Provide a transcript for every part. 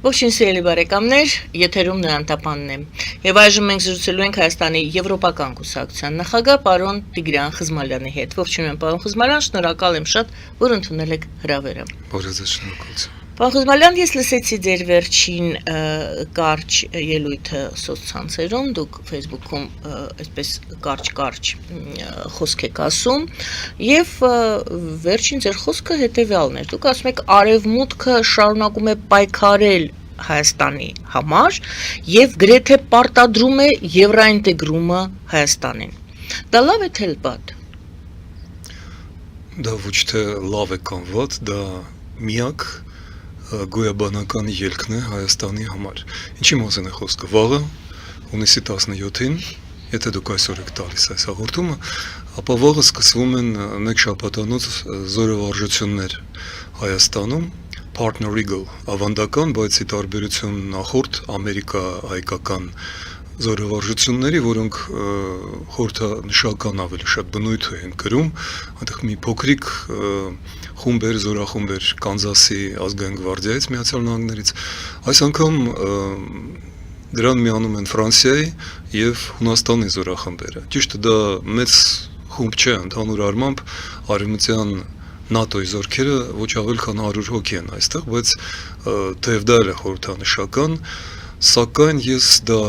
Ողջույն սիրելի բարեկամներ, եթերում Նրան Տապանն է։ Եվ այժմ մենք զրուցելու ենք Հայաստանի Եվրոպական կուսակցության նախագահ պարոն Տիգրան Խզմալյանի հետ։ Ողջույն եմ պարոն Խզմալյան, շնորհակալ եմ շատ, որ ընդունել եք հրավերը։ Բարեձեզ, շնորհակալություն։ Պարոն Խզմալյան, ես լսեցի ձեր վերջին կարճ ելույթը սոցցանցերում, դուք Facebook-ում այսպես կարճ խոսք եք ասում, եւ վերջին ձեր խոսքը հետեւյալն էր։ Դուք ասում եք արևմուտքը շարունակում է պայքարել Հայաստանի համար եւ գրեթե պարտադրում է եվրոինտեգրումը Հայաստանին։ Դա լավ է թե վատ։ Դա ոչ թե լավ է կամ վատ, դա միակ գոյաբանական ելքն է Հայաստանի համար։ Ինչի մասին է խոսքը։ Վաղը հունիսի 17-ին, եթե դուք այսօր եք տալիս այս հաղորդումը, ապա վաղը սկսվում են մեկ շաբաթանոց զորավարժություններ Հայաստանում, Partner Eagle, ավանդական, բայց ի տարբերություն նախորդ ամերիկա-հայկական զորավարժությունների, որոնք խորհրդանշական ավելի շատ բնույթ են կրում, այնտեղ մի փոքրիկ խումբեր, զորախումբեր Կանզասի ազգային գվարդիայից Միացյալ Նահանգներից, այս անգամ դրան միանում են Ֆրանսիայի եւ Հունաստանի զորախմբերը։ Ճիշտ է, դա մեծ խումբ չէ, ընդհանուր առմամբ արևմտյան ՆԱՏՕ-ի զորքերը ոչ ավել քան 100 հոգի են այստեղ, բայց թեև դա էլ է խորհրդանշական, սակայն ես դա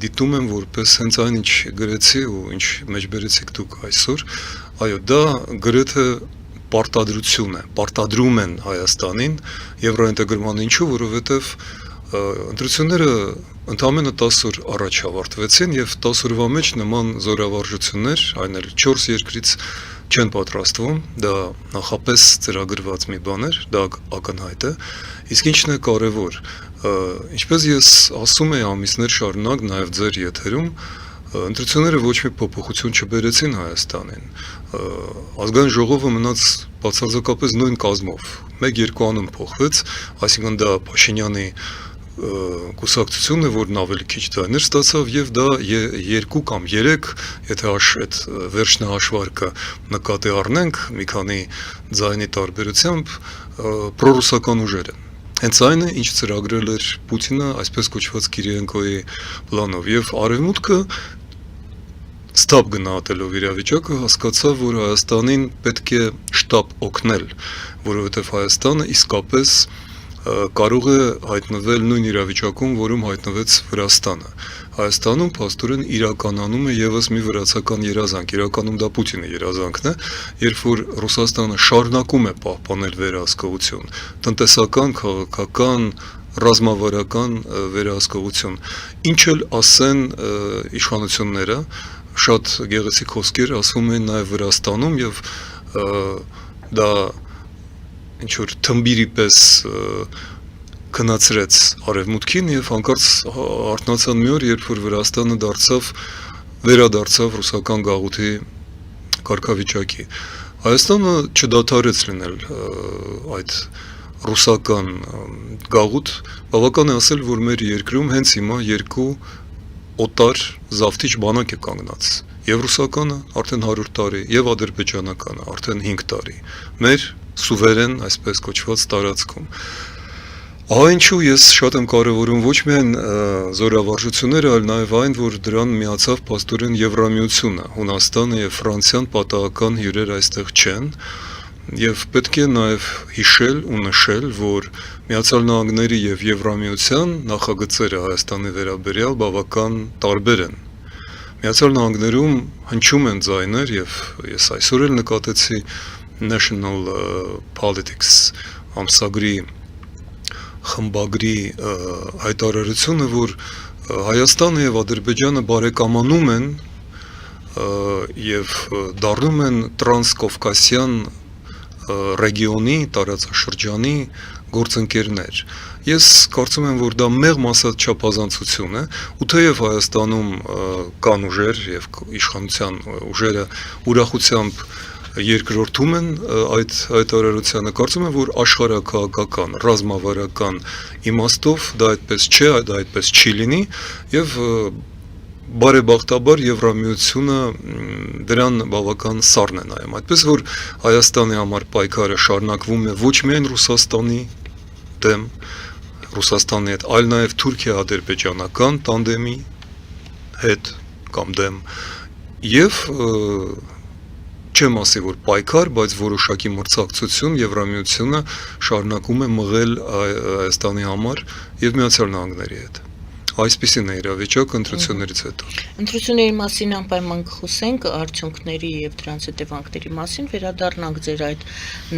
դիտում եմ որպես հենց այն ինչ գրեցի ու ինչ մեջբերեցիք դուք այսօր, այո, դա գրեթե պարտադրություն է, պարտադրում են Հայաստանին եվրոինտեգրման, ինչու, որովհետև ընտրությունները ընդամենը 10 օր առաջ ավարտվեցին եւ 10 օրվա մեջ նման զորավարժություններ, այն էլ 4 երկրից չեն պատրաստվում, դա նախապես ծրագրված մի բան էր, դա ակնհայտ է, իսկ ինչն է կարևոր, ինչպես ես ասում եի ամիսներ շարունակ նաև ձեր եթերում, ընտրությունները ոչ մի փոփոխություն չբերեցին Հայաստանին, ազգային ժողովը մնաց բացարձակապես նույն կազմով, 1-2 անուն փոխվեց, այսինքն դա Փաշինյանի կուսակցությունն է, որն ավելի քիչ ձայներ ստացավ եւ դա 2 կամ 3, եթե այդ վերջնահաշվարկը նկատի առնենք մի քանի ձայնի տարբերությամբ պրոռուսական ուժեր են։ Հենց այն է, ինչ ծրագրել էր Պուտինը, այսպես կոչված Կիրիենկոյի պլանով եւ արևմուտքը ստապ գնահատելով իրավիճակը հասկացավ, որ Հայաստանին պետք է շտապ օգնել, որովհետեւ Հայաստանը իսկապես կարող է հայտնվել նույն իրավիճակում, որում հայտնվեց Վրաստանը։ Հայաստանում փաստորեն իրականանում է եւս մի վրացական երազանք, իրականում դա Պուտինի երազանքն է, երբ որ Ռուսաստանը շարունակում է պահպանել վերահսկողություն, տնտեսական, քաղաքական, ռազմավարական վերահսկողություն։ Ինչ էլ ասեն իշխանությունները, շատ գեղեցիկ խոսքեր ասվում են նաեւ Վրաստանում եւ դա ինչ որ թմբիրի պես քնացրեց արևմուտքին եւ հանկարծ արթնացան մի օր, երբ որ Վրաստանը վերադարձավ ռուսական գաղութի կարգավիճակի։ Հայաստանը չդադարեց լինել այդ ռուսական գաղութ, բավական է ասել, որ մեր երկրում հենց հիմա 2 օտար զավթիչ բանակ է կանգնած։ Եվ ռուսականը արդեն 100 տարի, եւ ադրբեջանականը արդեն 5 տարի։ Մեր սուվերեն, այսպես կոչված տարածքում։ Ահա ինչու ես շատ եմ կարևորում ոչ միայն զորավարժությունները, այլ նաև այն, որ դրան միացավ փաստորեն Եվրամիությունը, Հունաստանը եւ Ֆրանսիան պատահական հյուրեր այստեղ չեն, եւ պետք է նաև հիշել ու նշել, որ Միացյալ Նահանգների եւ Եվրամիության նախագծերը Հայաստանի վերաբերյալ բավական տարբեր են։ Միացյալ Նահանգներում հնչում են ձայներ եւ ես այսօր էլ նկատեցի National Politics ամսագրի խմբագրի հայտարարությունը, որ Հայաստանը եւ Ադրբեջանը բարեկամանում են եւ դառնում են տրանսկովկասյան ռեգիոնի, տարածաշրջանի գործընկերներ։ Ես կարծում եմ, որ դա մեղմ ասած չափազանցություն է, ու թեև Հայաստանում կան ուժեր եւ իշխանության ուժերը ուրախությամբ երկրորդում են այդ հայտարարությանը, կարծում եմ, որ աշխարհաքաղաքական, ռազմավարական իմաստով դա այդպես չէ, դա այդպես չի լինի եւ բարեբախտաբար Եվրամիությունը դրան բավական սառն է նայում, այդպես որ Հայաստանի համար պայքարը շարունակվում է ոչ միայն Ռուսաստանի դեմ, Ռուսաստանի հետ, այլ նաև Թուրքիա-ադրբեջանական տանդեմի հետ կամ դեմ եւ չեմ ասի որ պայքար, բայց որոշակի մրցակցություն Եվրամիությունը շարունակում է մղել Հայաստանի համար եւ Միացյալ Նահանգների հետ։ Այսպիսին է իրավիճակը ընտրություններից հետո։ Ընտրությունների մասին անպայման կխոսենք, արդյունքների եւ դրանց հետևանքների մասին, վերադառնանք ձեր այդ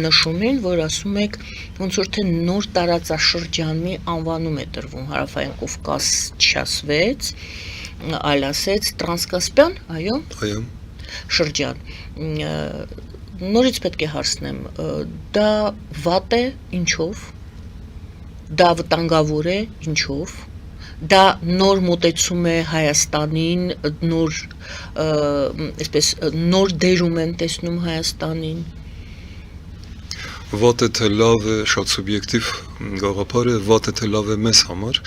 նշումին, որ ասում եք ոնց որ թե նոր տարածաշրջանի անվանում է տրվում Հարավային Կովկաս չասվեց, այլ ասեց Տրանսկասպյան, այո։ Այո։ Շրջան։ Նորից պետք է հարցնեմ, դա վատ է, ինչով։ Դա վտանգավոր է, ինչով։ Դա նոր մոտեցում է Հայաստանին, նոր դերում են տեսնում Հայաստանին։ Վատ է թե լավ է, շատ սուբյեկտիվ գաղափար է, վատ է թե լավ է մեզ համար,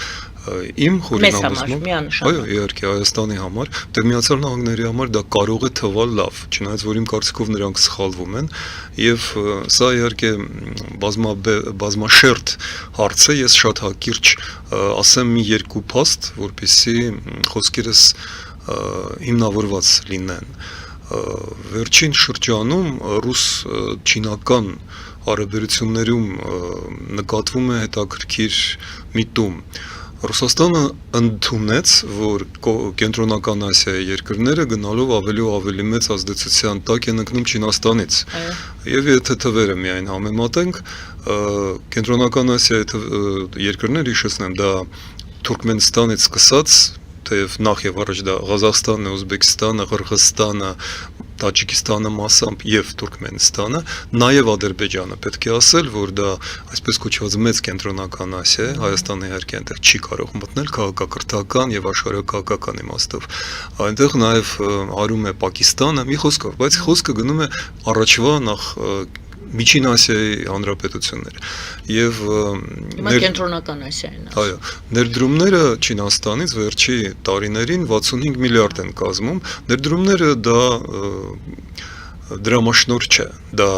իմ խորինամուսմամբ, այո, իհարկե Հայաստանի համար, դե Միացյալ Նահանգների համար դա կարող է թվալ լավ, չնայած որ իմ կարծիքով նրանք սխալվում են, եւ սա իհարկե բազմաշերտ հարց է, ես շատ հակիրճ ասեմ մի երկու փաստ, որպեսզի խոսքերս հիմնավորված լինեն։ Վերջին շրջանում ռուս-չինական հարաբերություններում նկատվում է հետաքրքիր միտում։ Ռուսաստանը ընդունեց, որ կենտրոնական Ասիայի երկրները գնալով ավելի ու ավելի մեծ ազդեցության տակ են ընկնում Չինաստանից։ Եվ եթե թվերը միայն համեմատենք, կենտրոնական Ասիայի երկրները, հիշեցնեմ, դա Թուրքմենստանից սկսած, թեև նախ եւ առաջ դա Ղազախստանն է, Ուզբեկստանը, Ղրղըզստանը, Տաջիկստանը մասամբ եւ Թուրքմենստանը, նաեւ Ադրբեջանը պետք է ասել, որ դա այսպես կոչված մեծ կենտրոնական Ասիա է, Հայաստանը իհարկե այնտեղ չի կարող մտնել քաղաքակրթական եւ աշխարհակաղակական իմաստով։ Այնտեղ նաեւ արում է Պակիստանը, մի խոսքով, բայց խոսքը գնում է առաջվա նախ Միջին Ասիայի հանրապետություններ եւ կենտրոնական Ասիային։ Այո, ներդրումները Չինաստանից վերջի տարիներին 65 միլիարդ են կազմում, ներդրումները դա դրամաշնորհ չէ, դա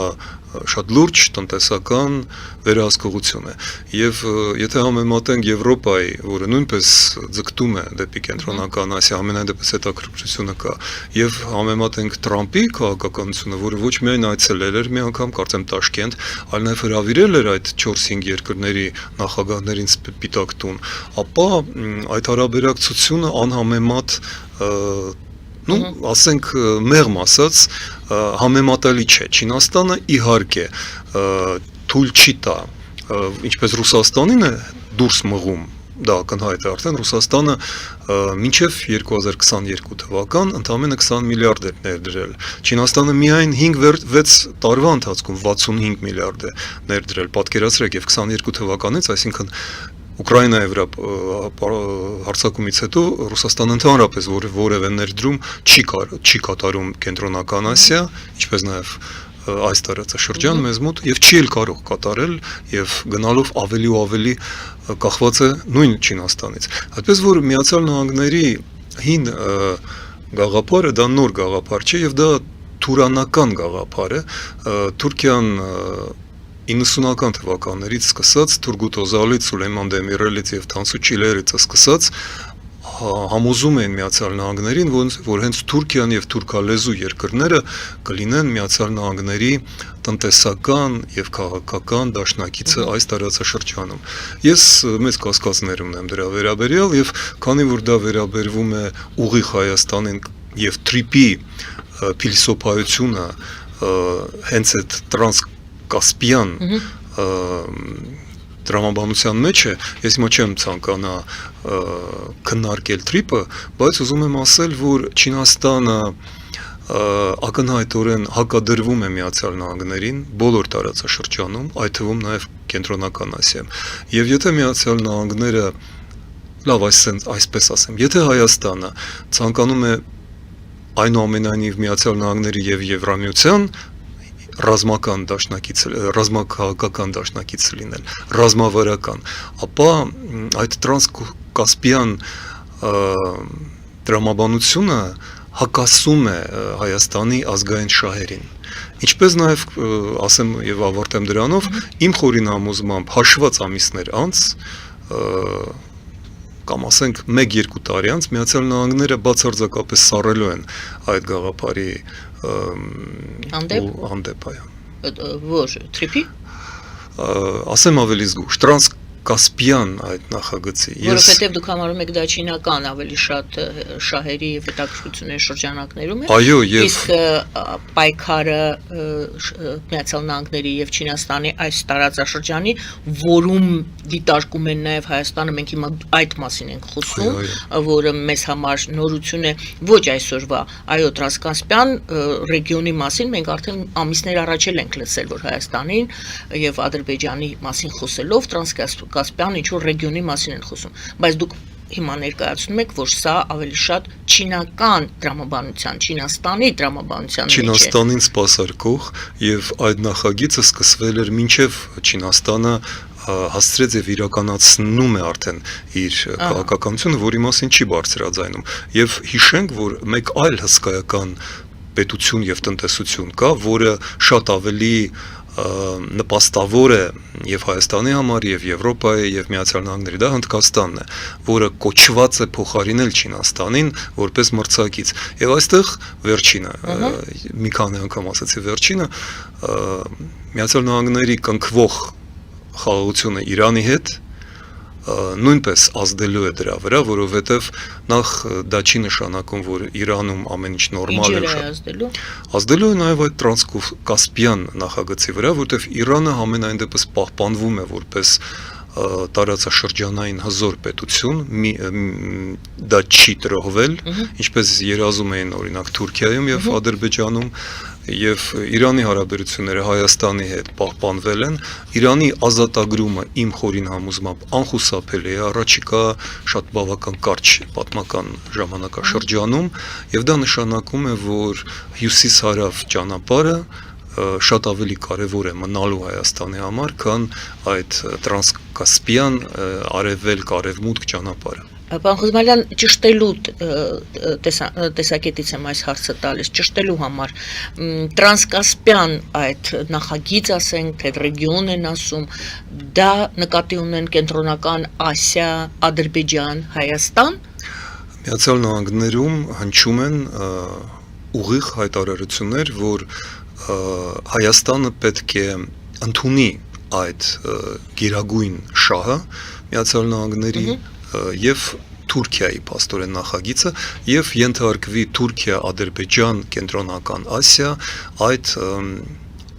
շատ լուրջ տնտեսական վերահսկողություն է եւ եթե համեմատենք Եվրոպայի, որը նույնպես ձգտում է դեպի կենտրոնական Ասիա, ամենայն դեպս հետաքրքրությունը կա, եւ համեմատենք Թրամփի քաղաքականությունը, որը ոչ միայն այցելել էր մի անգամ, կարծեմ Տաշկենտ, այլ նաեւ հրավիրել էր այդ 4-5 երկրների նախագահներին Սպիտակ տուն, ապա այդ հարաբերակցությունը անհամեմատ ասենք մեղմ ասած համեմատալի չէ։ Չինաստանը իհարկե թույլ չի տա, ինչպես Ռուսաստանին է դուրս մղում, դա ակնհայտ է արդեն, Ռուսաստանը մինչև 2022 թվական ընդամենը 20 միլիարդ է ներդրել։ Չինաստանը միայն 5-6 տարվա ընթացքում 65 միլիարդ է ներդրել, պատկերացրեք, եւ 22 թվականից, այսինքն Ուկրաինայի վրա հարձակումից հետո Ռուսաստանը ընդհանրապես որևէ ներդրում չի կատարում կենտրոնական Ասիա, ինչպես նաև այս տարածաշրջան մեզ մոտ եւ չի էլ կարող կատարել եւ գնալով ավելի ու ավելի կախված է նույն Չինաստանից։ Այդպես որ Միացյալ Նահանգների հին գաղափարը դա նոր գաղափար չէ եւ դա թուրանական գաղափար է։ Թուրքիան 90-ական թվականներից սկսած Թուրգուտ Օզալից, Սուլեյման Դեմիրելից եւ Թանսու Չիլերից սկսած համոզում են Միացյալ Նահանգներին, որ հենց Թուրքիան եւ թուրքալեզու երկրները կլինեն Միացյալ Նահանգների տնտեսական եւ քաղաքական դաշնակիցը այս տարածաշրջանում։ Ես մեծ կասկածներ ունեմ դրա վերաբերյալ եւ քանի որ դա վերաբերվում է ուղիղ Հայաստանին եւ Թրիպի փիլիսոփայությունը հենց այդ Տրանսկասպյան դրամաբանության մեջ է, ես հիմա չեմ ցանկանա քննարկել Թրիպը, բայց ուզում եմ ասել, որ Չինաստանը ակնհայտորեն հակադրվում է Միացյալ Նահանգներին բոլոր տարածաշրջանում, այդ թվում նաև կենտրոնական Ասիայում։ Եվ եթե Միացյալ Նահանգները, լավ, այսպես ասեմ, եթե Հայաստանը ցանկանում է այնուամենայնիվ Միացյալ Նահանգների եւ Եվրամիության ռազմաքաղաքական դաշնակից լինել, ռազմավարական, ապա այդ տրանսկասպյան դրամաբանությունը հակասում է Հայաստանի ազգային շահերին։ Ինչպես նաև ասեմ եւ ավարտեմ դրանով, իմ խորին համոզմամբ հաշված ամիսներ անց կամ ասենք 1-2 տարի անց Միացյալ Նահանգները բացարձակապես սառելու են այդ գաղափարի հանդեպ այո Որ թրիփի ասեմ ավելի զգուշ տրանսկասպիան այդ նախագծի որովհետև դուք համարում եք դա չինական ավելի շատ շահերի եւ հետաքրքրությունների շրջանակներում է այո եւ իսկ պայքարը Միացյալ Նահանգների եւ Չինաստանի այս տարածաշրջանի որում դիտարկում են նաեւ Հայաստանը մենք հիմա այդ մասին ենք խոսում որը մեզ համար նորություն է ոչ այսօրվա այո տրանսկասպիան ռեգիոնի մասին մենք արդեն ամիսներ առաջ ենք լսել որ Հայաստանին եւ Ադրբեջանի մասին խոսելով տրանսկասպիան ինչ որ ռեգիոնի մասին են խոսում բայց դուք հիմա ներկայացնում եք որ սա ավելի շատ չինական դրամաբանության Չինաստանի դրամաբանության Չինաստանին սպասարկող եւ այդ նախագիծը սկսվել էր մինչեւ Չինաստանը հասցրեց եւ իրականացնում է արդեն իր քաղաքականությունը, որի մասին չի բարձրաձայնում։ Եվ հիշենք, որ մեկ այլ հսկայական պետություն եւ տնտեսություն կա, որը շատ ավելի նպաստավոր է եւ Հայաստանի համար եւ Եվրոպայի եւ Միացյալ Նահանգների դա Հնդկաստանն է, որը կոչված է փոխարինել Չինաստանին որպես մրցակից։ Եվ այստեղ վերջինը, մի քանի անգամ ասացի վերջինը, Միացյալ Նահանգների կնքվող խաղաղությունը Իրանի հետ նույնպես ազդելու է դրա վրա, որովհետև նախ դա չի նշանակում, որ Իրանում ամեն ինչ նորմալ է։ Ազդելու է նաև այդ տրանսկասպիան նախագծի վրա, որովհետև Իրանը ամենայն դեպս պահպանվում է որպես տարածաշրջանային հզոր պետություն, դա չի տրոհվել, ինչպես երազում էին օրինակ Թուրքիայում եւ Ադրբեջանում եւ Իրանի հարաբերությունները Հայաստանի հետ պահպանվել են Իրանի ազատագրումը իմ խորին համոզմամբ անխուսափելի է առաջիկա շատ բավական կարճ պատմական ժամանակաշրջանում եւ դա նշանակում է որ հյուսիս-հարավ ճանապարհը շատ ավելի կարևոր է մնալու Հայաստանի համար, քան այդ տրանսկասպիան արևելք-արևմուտք ճանապարհը Պարոն Խզմալյան, ճշտելու տեսակետից եմ այս հարցը տալիս, ճշտելու համար տրանսկասպիան այդ նախագիծ ասենք, թե ռեգիոն են ասում, դա նկատի ունեն կենտրոնական Ասիա, Ադրբեջան, Հայաստան։ Միացյալ Նահանգներում հնչում են ուղիղ հայտարարություններ, որ Հայաստանը պետք է ընդունի այդ գերագույն շահը Միացյալ Նահանգների եւ Թուրքիայի փաստորեն նախագիծը եւ ենթարկվի Թուրքիա, Ադրբեջան, Կենտրոնական Ասիա այդ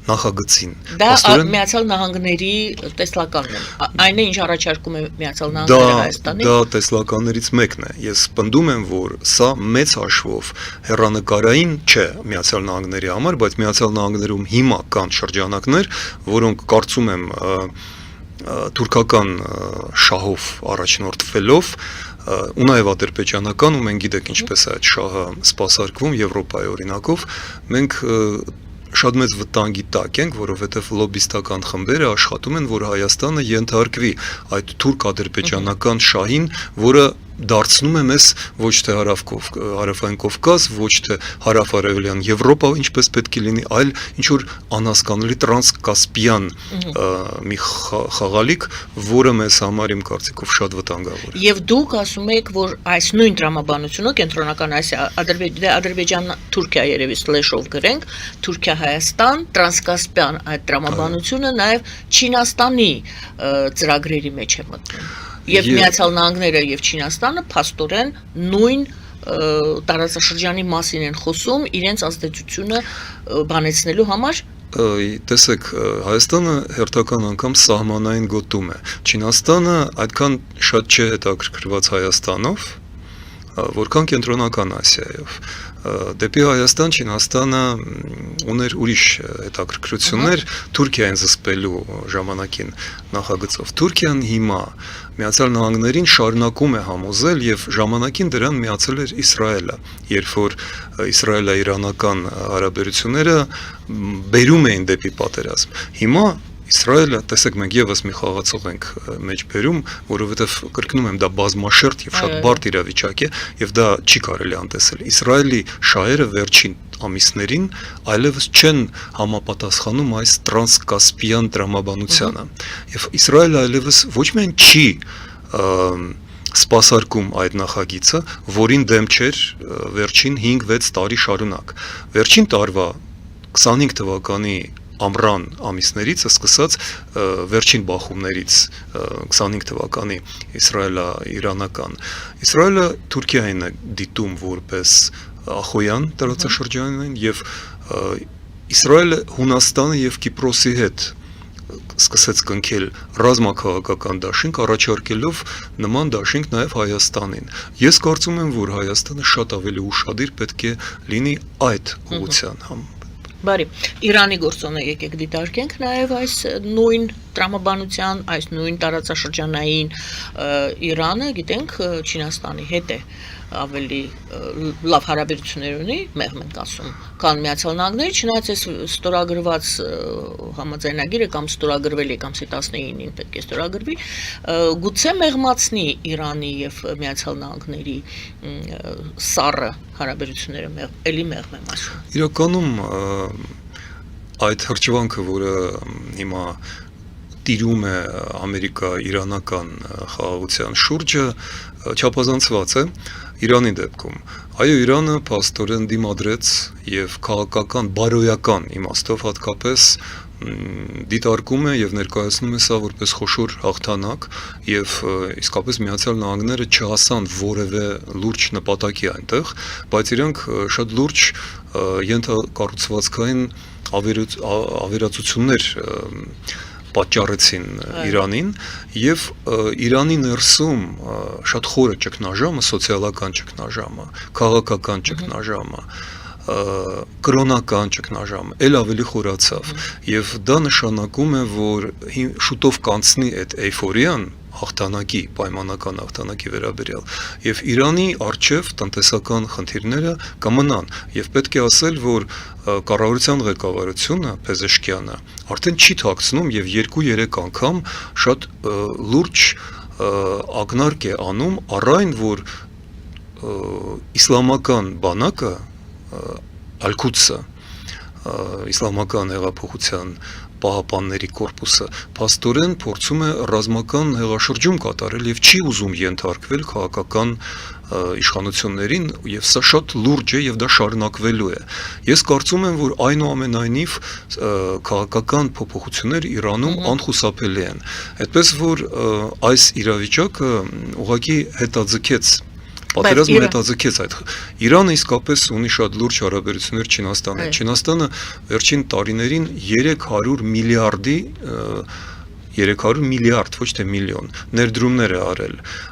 նախագծին։ Դա Միացյալ Նահանգների տեսլականն է։ Այն է ինչ առաջարկում է Միացյալ Նահանգները Հայաստանին։ Դա տեսլականներից մեկն է։ Ես պնդում եմ, որ սա մեծ հաշվով հեռանկարային չէ Միացյալ Նահանգների համար, բայց Միացյալ Նահանգներում հիմա կան շրջանակներ, որոնք կարծում եմ թուրքական շահով առաջնորդվելով ու նաև ադրբեջանական ու մենք գիտենք ինչպես է այդ շահը սպասարկվում Եվրոպայի օրինակով մենք շատ մեծ վտանգի տակ ենք, որովհետև լոբիստական խմբերը աշխատում են, որ Հայաստանը ենթարկվի այդ թուրք-ադրբեջանական շահին, որը դարձնում է մեզ ոչ թե հարավային Կովկաս, ոչ թե հարավ-արևելյան Եվրոպա, ինչպես պետք է լինի, այլ ինչ որ անհասկանալի տրանսկասպիան մի խաղալիք, որը մեզ համար իմ կարծիքով շատ վտանգավոր է։ Եվ դուք ասում եք, որ այս նույն տրամաբանությունը կենտրոնական Ասիա, Ադրբեջան, Թուրքիա երևի սլեշով գրենք, Թուրքիա-Հայաստան, տրանսկասպիան այդ տրամաբանությունը նաև Չինաստանի ծրագրերի մեջ է մտնում։ Եվ Միացյալ Նահանգները եւ Չինաստանը փաստորեն նույն տարածաշրջանի մասին են խոսում իրենց ազդեցությունը բանեցնելու համար։ Տեսեք, Հայաստանը հերթական անգամ սահմանային գոտում է։ Չինաստանը այդքան շատ չէ հետաքրքրված Հայաստանով, որքան Կենտրոնական Ասիայով։ Դեպի Հայաստան Չինաստանը ուներ ուրիշ հետաքրքրություններ Թուրքիային զսպելու ժամանակին նախագծով։ Թուրքիան հիմա Միացյալ Նահանգներին շարունակում է համոզել եւ ժամանակին դրան միացել էր Իսրայելը, երբ որ իսրայելա-իրանական հարաբերությունները բերում էին դեպի պատերազմ։ Հիմա Իսրայելը, տեսեք, մենք եւս մի խաղացող ենք մեջ բերում, որովհետեւ կրկնում եմ, դա բազմաշերտ եւ շատ բարդ իրավիճակ է եւ դա չի կարելի անտեսել։ Իսրայելի շահերը վերջին ամիսներին այլևս չեն համապատասխանում այս տրանսկասպիան տրամաբանությանը։ Եվ Իսրայելը այլևս ոչ միայն չի սպասարկում այդ նախագիծը, որին դեմ չէր վերջին 5-6 տարի շարունակ։ Վերջին տարվա 25 թվականի ամռան ամիսներից սկսած վերջին բախումներից 25 թվականի Իսրայելա-իրանական Իսրայելը Թուրքիային է դիտում որպես ախոյան տարածաշրջանային եւ Իսրայելը Հունաստանը եւ Կիպրոսի հետ սկսեց կնքել ռազմաքաղաքական դաշինք առաջարկելով նման դաշինք նաև Հայաստանին։ Ես կարծում եմ, որ Հայաստանը շատ ավելի ուշադիր պետք է լինի այդ ուղղության համար։ Բարի, Իրանի գործոնը եկեք դիտարկենք նաև այս նույն տրամաբանության, այս նույն տարածաշրջանային Իրանը, գիտենք, Չինաստանի հետ է ավելի լավ հարաբերություններ ունի, մեղմ ենք ասում, քան Միացյալ Նահանգները, չնայած այս ստորագրված համաձայնագիրը կամ ստորագրվել է կամ 19-ին պետք է ստորագրվի, գուցե մեղմացնի Իրանի եւ Միացյալ Նահանգների սառը հարաբերությունները էլի մեղմ եմ ասում։ Իրականում այդ հրճվանքը, որը հիմա տիրում է ամերիկա-իրանական խաղաղության շուրջը, չափազանցված է Իրանի դեպքում։ Այո, Իրանը փաստորեն դիմադրեց եւ քաղաքական բարոյական իմաստով հատկապես դիտարկում է եւ ներկայացնում է սա որպես խոշոր հաղթանակ եւ իսկապես Միացյալ Նահանգները չհասան որևէ լուրջ նպատակի այնտեղ, բայց իրանք շատ լուրջ ենթակառուցվածքային ավերածություններ պատճառեցին Իրանին եւ Իրանի ներսում շատ խորը ճգնաժամը, սոցիալական ճգնաժամը, քաղաքական ճգնաժամը, կրոնական ճգնաժամը ել ավելի խորացավ եւ դա նշանակում է, որ շուտով կանցնի այդ էյֆորիան հաղթանակի, պայմանական հաղթանակի վերաբերյալ եւ Իրանի արչեւ տնտեսական խնդիրները կմնան եւ պետք է ասել, որ կառավարության ղեկավարությունը Փեզեշկյանը արդեն չի թաքցնում եւ 2-3 անգամ շատ լուրջ ակնարկ է անում առայն, որ իսլամական բանակը Ալ-Քուդսը իսլամական հեղափոխության պահապանների կորպուսը փաստորեն փորձում է ռազմական հեղաշրջում կատարել եւ չի ուզում ենթարկվել քաղաքական իշխանություններին եւ սա շատ լուրջ է եւ դա շարունակվելու է։ Ես կարծում եմ, որ այնուամենայնիվ քաղաքական փոփոխությունները Իրանում անխուսափելի են։ Այդպես որ այս իրավիճակը ուղղակի հետաձգեց պատերազմը հետաձգեց այդ։ Իրանը իսկապես ունի շատ լուրջ հարաբերություններ Չինաստանի հետ։ Չինաստանը վերջին տարիներին 300 միլիարդ, ոչ թե միլիոն, ներդրումներ է արել։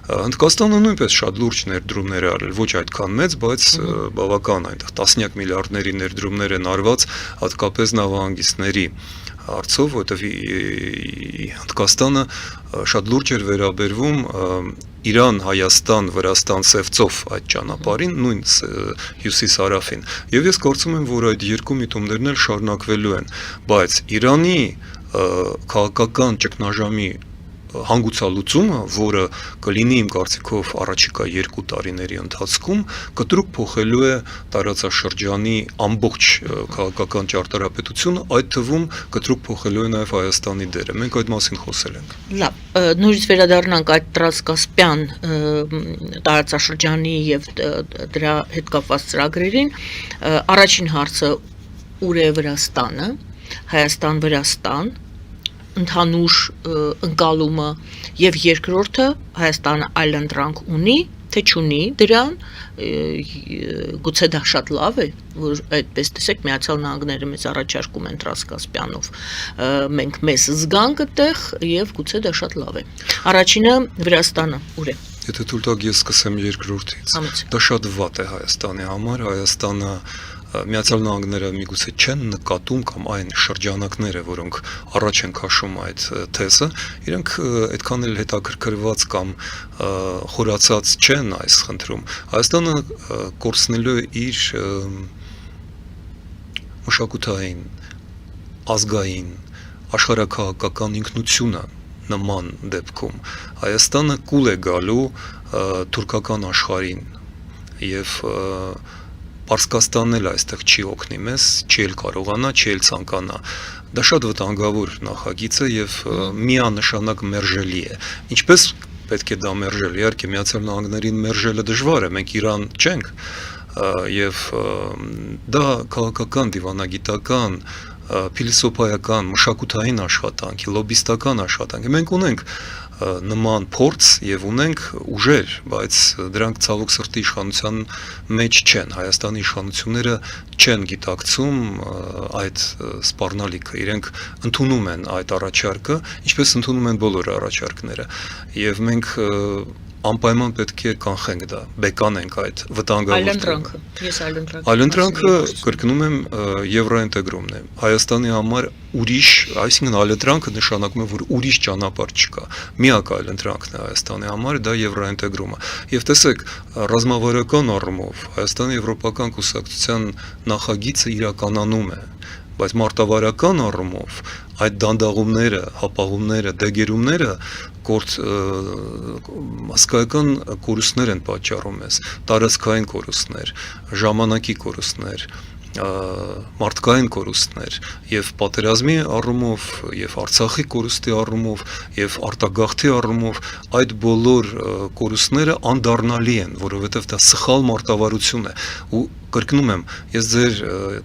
Հնդկաստանը նույնպես շատ լուրջ ներդրումներ է արել, ոչ այդքան մեծ, բայց բավական այնտեղ տասնյակ միլիարդների ներդրումներ են արված, հատկապես նավահանգիստների հարցով, որտեղ Հնդկաստանը շատ լուրջ էր վերաբերվում Իրան, Հայաստան, Վրաստան, Սևծով այդ ճանապարհին, նույն հյուսիս-հարավին։ Եվ ես կարծում եմ, որ այդ երկու միտումներն էլ շարունակվելու են, բայց Իրանի քաղաքական ճգնաժամի հանգուցալուծումը, որը կլինի իմ կարծիքով առաջիկա 2 տարիների ընթացքում, կտրուկ փոխելու է տարածաշրջանի ամբողջ քաղաքական ճարտարապետությունը, այդ թվում կտրուկ փոխելու է նաև Հայաստանի դերը։ Մենք այդ մասին խոսել ենք։ Լավ, նորից վերադառնանք այդ տրանսկասպյան տարածաշրջանի եւ դրա հետ կապված ծրագրերին։ Առաջին հարցը ուր է Վրաստանը, Հայաստան-Վրաստան ընդհանուր ընկալումը եւ երկրորդը Հայաստանը այլընտրանք ունի, թե չունի դրան, գուցե դա շատ լավ է, որ այդպես տեսեք Միացյալ Նահանգները մեզ առաջարկում են Տրանսկասպիանով, մենք մեզ զգանք այդտեղ եւ գուցե դա շատ լավ է։ Առաջինը Վրաստանը ուր է։ Եթե թույլ տաք ես սկսեմ երկրորդից։ Դա շատ վատ է Հայաստանի համար, Հայաստանը Միացյալ Նահանգները միգուցե չեն նկատում կամ այն շրջանակները, որոնք առաջ են քաշում այդ թեզը, իրենք այդքան էլ հետաքրքրված կամ խորացած չեն այս խնդրում։ Հայաստանը կորցնելու է իր մշակութային, ազգային, աշխարհաքաղաքական ինքնությունը նման դեպքում։ Հայաստանը կուլ է գալու թուրքական աշխարհին եւ Պարսկաստանն էլ այստեղ չի օգնի մեզ, չի էլ կարողանա, չի էլ ցանկանա։ Դա շատ վտանգավոր նախագիծ է եւ միանշանակ մերժելի է։ Ինչպես պետք է դա մերժել։ Իհարկե Միացյալ Նահանգներին մերժելը դժվար է, մենք Իրան չենք, եւ դա քաղաքական, դիվանագիտական, փիլիսոփայական, մշակութային աշխատանք, լոբիստական աշխատանք։ Մենք ունենք նման փորձ եւ ունենք ուժեր, բայց դրանք ցավոք սրտի իշխանության մեջ չեն։ Հայաստանի իշխանությունները չեն գիտակցում այդ սպառնալիքը, իրենք ընդունում են այդ առաջարկը, ինչպես ընդունում են բոլոր առաջարկները։ Եվ մենք անպայման պետք է կանխենք դա, բեկանենք այդ վտանգավորությունը։ Այլընտրանքը, կրկնում եմ, եվրոինտեգրումն է։ Հայաստանի համար ուրիշ, այսինքն այլընտրանքը նշանակում է, որ ուրիշ ճանապարհ չկա։ Միակ այլընտրանքն է Հայաստանի համար դա եվրոինտեգրումը։ Եվ տեսեք, ռազմավարական առումով Հայաստանի եվրոպական կուսակցության նախագիծը իրականանում է, բայց մարտավարական առումով այդ դանդաղումները, հապաղումները, դեգերումները հսկայական կորուստներ են պատճառում մեզ, տարածքային կորուստներ, ժամանակի կորուստներ, մարդկային կորուստներ եւ պատերազմի առումով եւ Արցախի կորուստի առումով եւ արտագաղթի առումով այդ բոլոր կորուստները անդառնալի են, որովհետեւ դա սխալ մարտավարություն է ու կրկնում եմ, ես ձեր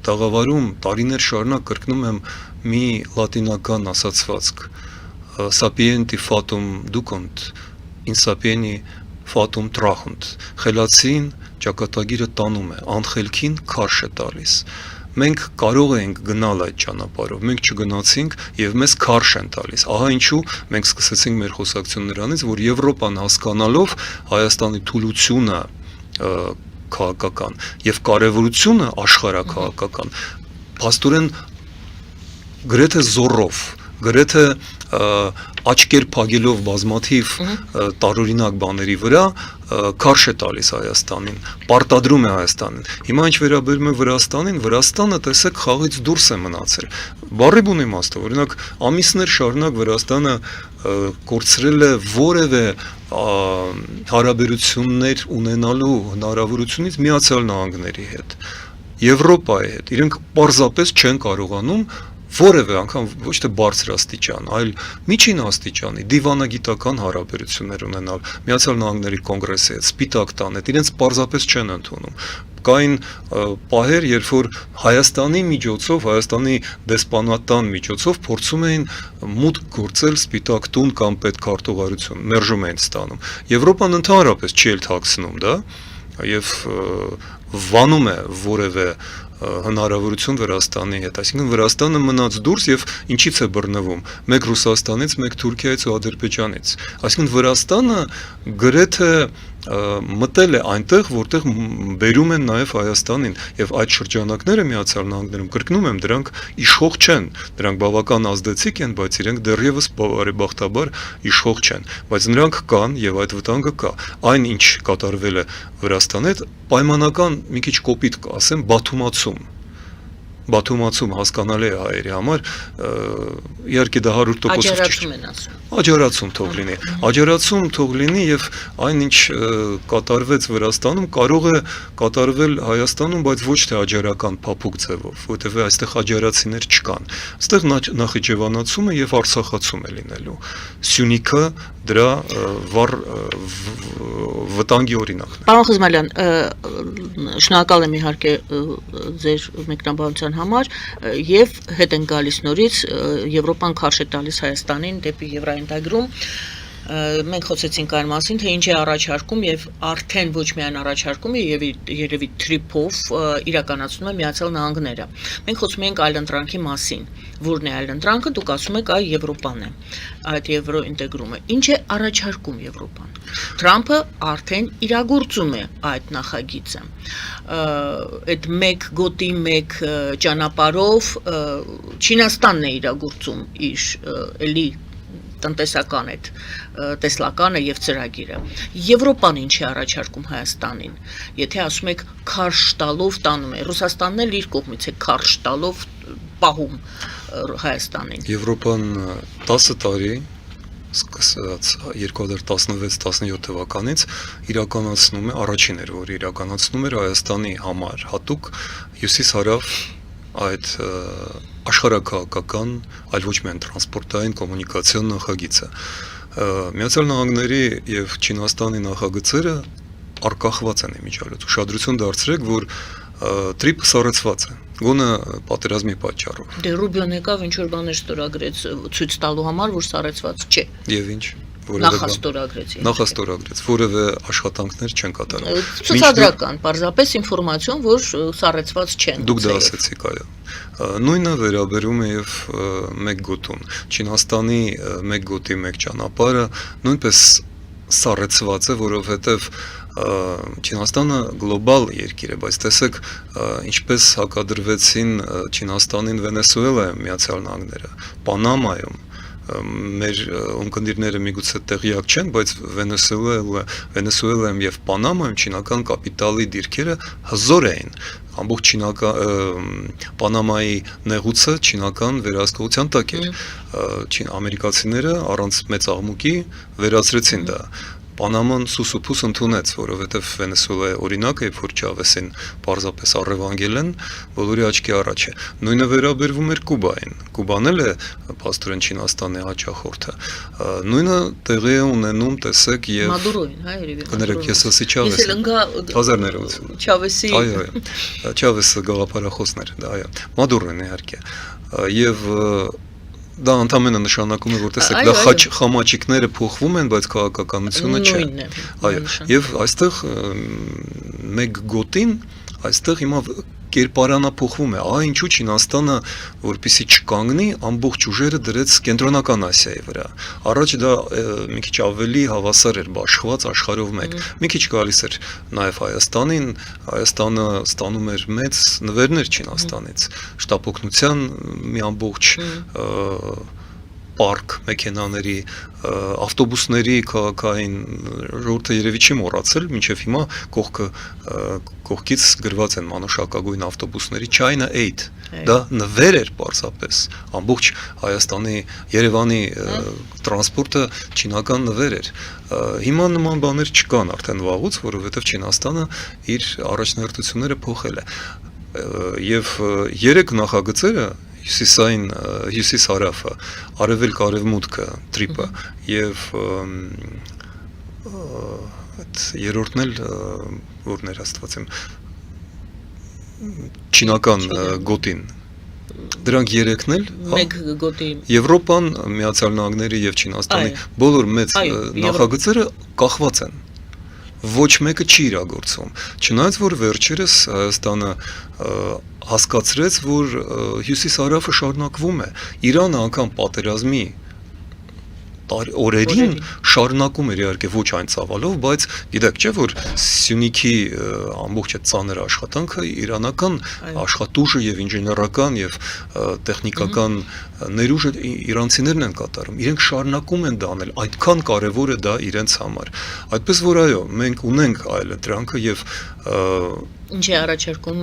տաղավարում տարիներ շարունակ կրկնում եմ մի լատինական ասացվածք sapienti fatum ducunt in sapieni fatum trahunt խելացին ճակատագիրը տանում է, անխելքին քարշ է տալիս։ Մենք կարող ենք գնալ այդ ճանապարհով, մենք չգնացինք եւ մեզ քարշ են տալիս։ Ահա ինչու մենք սկսեցինք մեր խոսակցություն նրանից, որ Եվրոպան հասկանալով Հայաստանի թուլությունը քաղաքական եւ կարեւորությունը աշխարհաքաղաքական, փաստորեն գրեթե զորով, գրեթե աչքեր փակելով բազմաթիվ տարօրինակ բաների վրա քարշ է տալիս Հայաստանին, պարտադրում է Հայաստանին։ Հիմա ինչ վերաբերում է Վրաստանին, Վրաստանը տեսեք խաղից դուրս է մնացել։ Բառի բուն իմաստով, օրինակ ամիսներ շարունակ Վրաստանը կորցրել է որևէ հարաբերություններ ունենալու հնարավորությունից Միացյալ Նահանգների հետ, Եվրոպայի հետ։ Իրենք պարզապես չեն կարողանում որևէ անգամ ոչ թե բարձր աստիճան, այլ միջին աստիճանի դիվանագիտական հարաբերություններ ունենալ Միացյալ Նահանգների կոնգրեսի հետ, Սպիտակ տան հետ, իրենց պարզապես չեն ընդունում։ Կային պահեր, երբ որ Հայաստանի միջոցով, Հայաստանի դեսպանատան միջոցով փորձում էին մուտք գործել Սպիտակ տուն կամ պետքարտուղարություն, մերժում էին ստանում։ Եվրոպան ընդհանրապես չի էլ թաքցնում դա եւ վանում է որևէ հնարավորություն Վրաստանի հետ, այսինքն Վրաստանը մնաց դուրս եւ ինչից է բռնվում, մեկ Ռուսաստանից, մեկ Թուրքիայից ու Ադրբեջանից, այսինքն Վրաստանը գրեթե մտել է այնտեղ, որտեղ բերում են նաեւ Հայաստանին եւ այդ շրջանակները Միացյալ Նահանգներում, կրկնում եմ, դրանք իշխող չեն, դրանք բավական ազդեցիկ են, բայց իրենք դեռևս բարեբախտաբար իշխող չեն, բայց նրանք կան եւ այդ վտանգը կա։ Այն ինչ կատարվել է Վրաստանի հետ, պայմանական մի քիչ կոպիտ կասեմ, բաթումացում հասկանալի է հայերի համար, իհարկե դա 100% աջարացում թող լինի։ Աջարացում թող լինի եւ այն ինչ կատարվեց Վրաստանում կարող է կատարվել Հայաստանում, բայց ոչ թե աջարական փափուկ ձևով, որտեղ այստեղ աջարացիներ չկան։ Այստեղ նախիջևանացումը եւ արցախացում է լինելու։ Սյունիքը դրա վառ վտանգի օրինակն է։ Պարոն Խզմալյան, շնորհակալ եմ իհարկե ձեր մեկնաբանության համար եւ հետ են գալիս նորից Եվրոպան քարշ է տալիս Հայաստանին դեպի եվրոինտեգրում։ Մենք խոսեցինք այն մասին, թե ինչ է առաջարկում եւ արդեն ոչ միայն առաջարկում է եւ երևի թրիփով իրականացնում է Միացյալ Նահանգները։ Մենք խոսում ենք այլընտրանքի մասին, որն է այլընտրանքը, դուք ասում եք այ Եվրոպան է, այդ եվրոինտեգրումը։ Ինչ է առաջարկում Եվրոպան։ Թրամփը արդեն իրագործում է այդ նախագիծը։ Այդ մեկ գոտի մեկ ճանապարհով Չինաստանն է իրագործում իր էլի տնտեսական այդ տեսլականը եւ ծրագիրը։ Եվրոպան ինչ է առաջարկում Հայաստանին։ Եթե ասում եք քարշ տալով տանում է, Ռուսաստանն էլ իր կողմից է քարշ տալով պահում Հայաստանին։ Եվրոպան 10 տարի սկսած 2016-17 թվականից իրականացնում է առաջին էր, որ իրականացնում էր Հայաստանի համար հատուկ հյուսիս-հարավ այդ աշխարհակահաղական, այլ ոչ միայն տրանսպորտային կոմունիկացիոն նախագիծը։ Միացյալ Նահանգների եւ Չինաստանի նախագծերը արկախված են իմիջիալոց։ Ուշադրություն դարձրեք, որ տրիպը սառեցված է։ Գոնը պատերազմի պատճառով։ Դե Ռուբիոն եկավ ինչ որ բաներ ստորագրեց ցույց տալու համար, որ սառեցված չէ։ Եվ ինչ Նախաստորագրեց։ Նախաստորագրեց, որևէ աշխատանքներ չեն կատարում։ Ցուցադրական, պարզապես ինֆորմացիոն, որ սառեցված չեն։ Դուք դա ասացիք, այո։ Նույնը վերաբերում է եւ մեկ գոտուն։ Չինաստանի մեկ գոտի մեկ ճանապարհը նույնպես սառեցված է, որովհետեւ Չինաստանը գլոբալ երկիր է, բայց տեսեք ինչպես հակադրվեցին Չինաստանին Վենեսուելայում Միացյալ Նահանգները, Պանամայում մեր ունկնդիրները միգուցե տեղյակ չեն, բայց Վենեսուելայում եւ Պանամայում չինական կապիտալի դիրքերը հզոր էին։ Ամբողջ Պանամայի նեղուցը չինական վերահսկողության տակ էր։ Ամերիկացիները առանց մեծ աղմուկի վերացրեցին դա։ Պանաման սուսուփուս ընդունեց, որովհետև Վենեսուելայի օրինակը, երբ որ Չավեսին պարզապես առևանգել են, բոլորի աչքի առաջ է։ Նույնը վերաբերվում էր Կուբային։ Կուբան էլ է փաստորեն Չինաստանի հաճախորդը։ Նույնը տեղի է ունենում, տեսեք, եւ Մադուրոին, հա, երևի։ Կներեք, ես ասի Չավեսին։ 1980 Չավեսի։ Այո, Չավեսը գաղափարախոսն էր, դա այո։ Մադուրոին իհարկե։ Եվ դա ընդամենը նշանակում է, որ տեսեք, դա խամաչիկները փոխվում են, բայց քաղաքականությունը չէ։ Այո, եւ այստեղ մեկ գոտին, այստեղ հիմա կերպարանափոխվում է, ինչու Չինաստանը, որպեսզի չկանգնի, ամբողջ ուժերը դրեց Կենտրոնական Ասիայի վրա։ Առաջ դա մի քիչ ավելի հավասար էր բաշխված աշխարհով մեկ։ Մի քիչ գալիս էր նաև Հայաստանին, Հայաստանը ստանում էր մեծ նվերներ Չինաստանից, շտապօգնության մի ամբողջ պարկ մեքենաների, ավտոբուսների քաղաքային ժողովուրդը երևի չի մոռացել, մինչև հիմա կողքից գրված են մանուշակագույն ավտոբուսների China 8, դա նվեր էր պարզապես, ամբողջ Հայաստանի, Երևանի տրանսպորտը չինական նվեր էր։ Հիմա նման բաներ չկան արդեն վաղուց, որովհետև Չինաստանը իր առաջնահերթությունները փոխել է։ Եվ 3 նախագծերը հյուսիսային հյուսիս-հարավը, արևելք-արևմուտքը, տրիպը եւ այդ երրորդն էլ որն էր աստված եմ չինական գոտին դրանք 3-ն էլ մեկ գոտի Եվրոպան, Միացյալ Նահանգների եւ Չինաստանի բոլոր մեծ նախագծերը կախված են ոչ մեկը չի իրագործվում չնայած որ վերջերս Հայաստանը հասկացրեց որ հյուսիս-հարավը շարունակվում է Իրանը անգամ պատերազմի օրերին շարունակում էր իհարկե ոչ այն ծավալով, բայց գիտեք չէ որ Սյունիքի ամբողջ այդ ծանր աշխատանքը իրանական աշխատուժը եւ ինժեներական եւ տեխնիկական ներուժը իրանցիներն են կատարում։ Իրենք շարունակում են դա անել, այդքան կարեւոր է դա իրենց համար։ Այդպես որ այո, մենք ունենք այլընտրանքը եւ ինչ է առաջարկում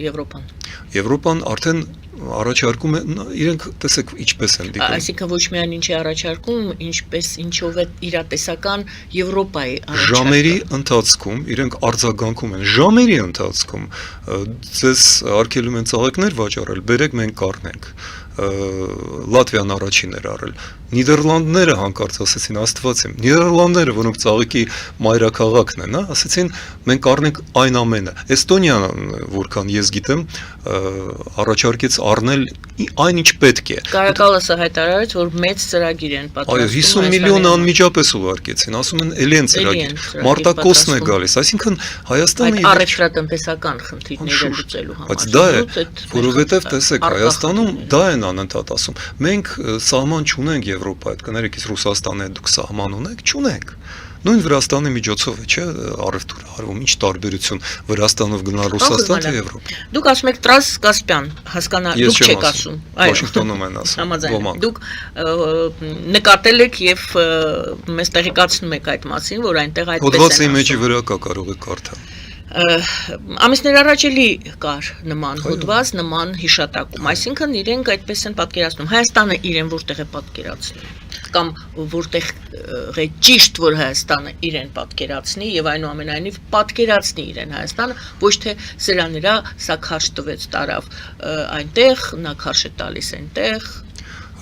Եվրոպան։ Եվրոպան արդեն առաջարկում է իրենք տեսեք ինչպես են դիտում։ Այսինքն ոչ միայն ինչ է առաջարկում, ինչպես ինչով է իրատեսական Եվրոպայի առաջարկը։ Ժամերի ընթացքում իրենք արձագանքում են։ Ժամերի ընթացքում ձեզ արգելում են ծաղիկներ վաճառել, բերեք մենք կառնենք։ Լատվիան առաջին էր արել։ Նիդերլանդները հանկարծ ասեցին Աստված իմ, Նիդերլանդները, որոնք ծաղիկի մայրաքաղաքն են, հա, ասեցին մենք առնենք այն ամենը։ Էստոնիան, որքան ես գիտեմ, առաջարկեց առնել այն ինչ պետք է։ Կարակալասը հայտարարեց, որ մեծ ծրագիր են պատրաստում։ Այո, 50 միլիոն անմիջապես ուղարկեցին, ասում են էլի են ծրագիր։ Մարտակոսն է գալիս, այսինքն Հայաստանը առևտրատնտեսական խնդիրները լուծելու համար։ Բայց դա է, որովհետև տեսեք, Հայաստանում դա են անընդհատ ասում։ Մենք սահման չունենք Եվրոպայի հետ, կներեք, իսկ Ռուսաստանի հետ դուք սահման ունեք, չունենք։ Նույն Վրաստանի միջոցով է, չէ, առևտուրը արվում, ինչ տարբերություն Վրաստանով գնալ Ռուսաստան թե Եվրոպա։ Դուք ասում եք Տրանսկասպիան, հասկանալ, դուք չեք ասում։ Վաշինգտոնում են ասում։ Դուք նկատել եք եւ մեզ տեղեկացնում եք այդ մասին, որ այնտեղ այդպես են։ Հոդվածի մեջի վրա կա կարող եք կարդալ։ Ամիսներ առաջ էլի կար նման հոդված, նման հիշատակում, այսինքն իրենք այդպես են պատկերացնում, Հայաստանը իրեն որտեղ է պատկերացնում, կամ որտեղ է ճիշտ, որ Հայաստանը իրեն պատկերացնի եւ այնուամենայնիվ պատկերացնի իրեն Հայաստանը, ոչ թե սրա նրա սա քարշ տվեց տարավ այնտեղ, նա քարշ է տալիս այնտեղ։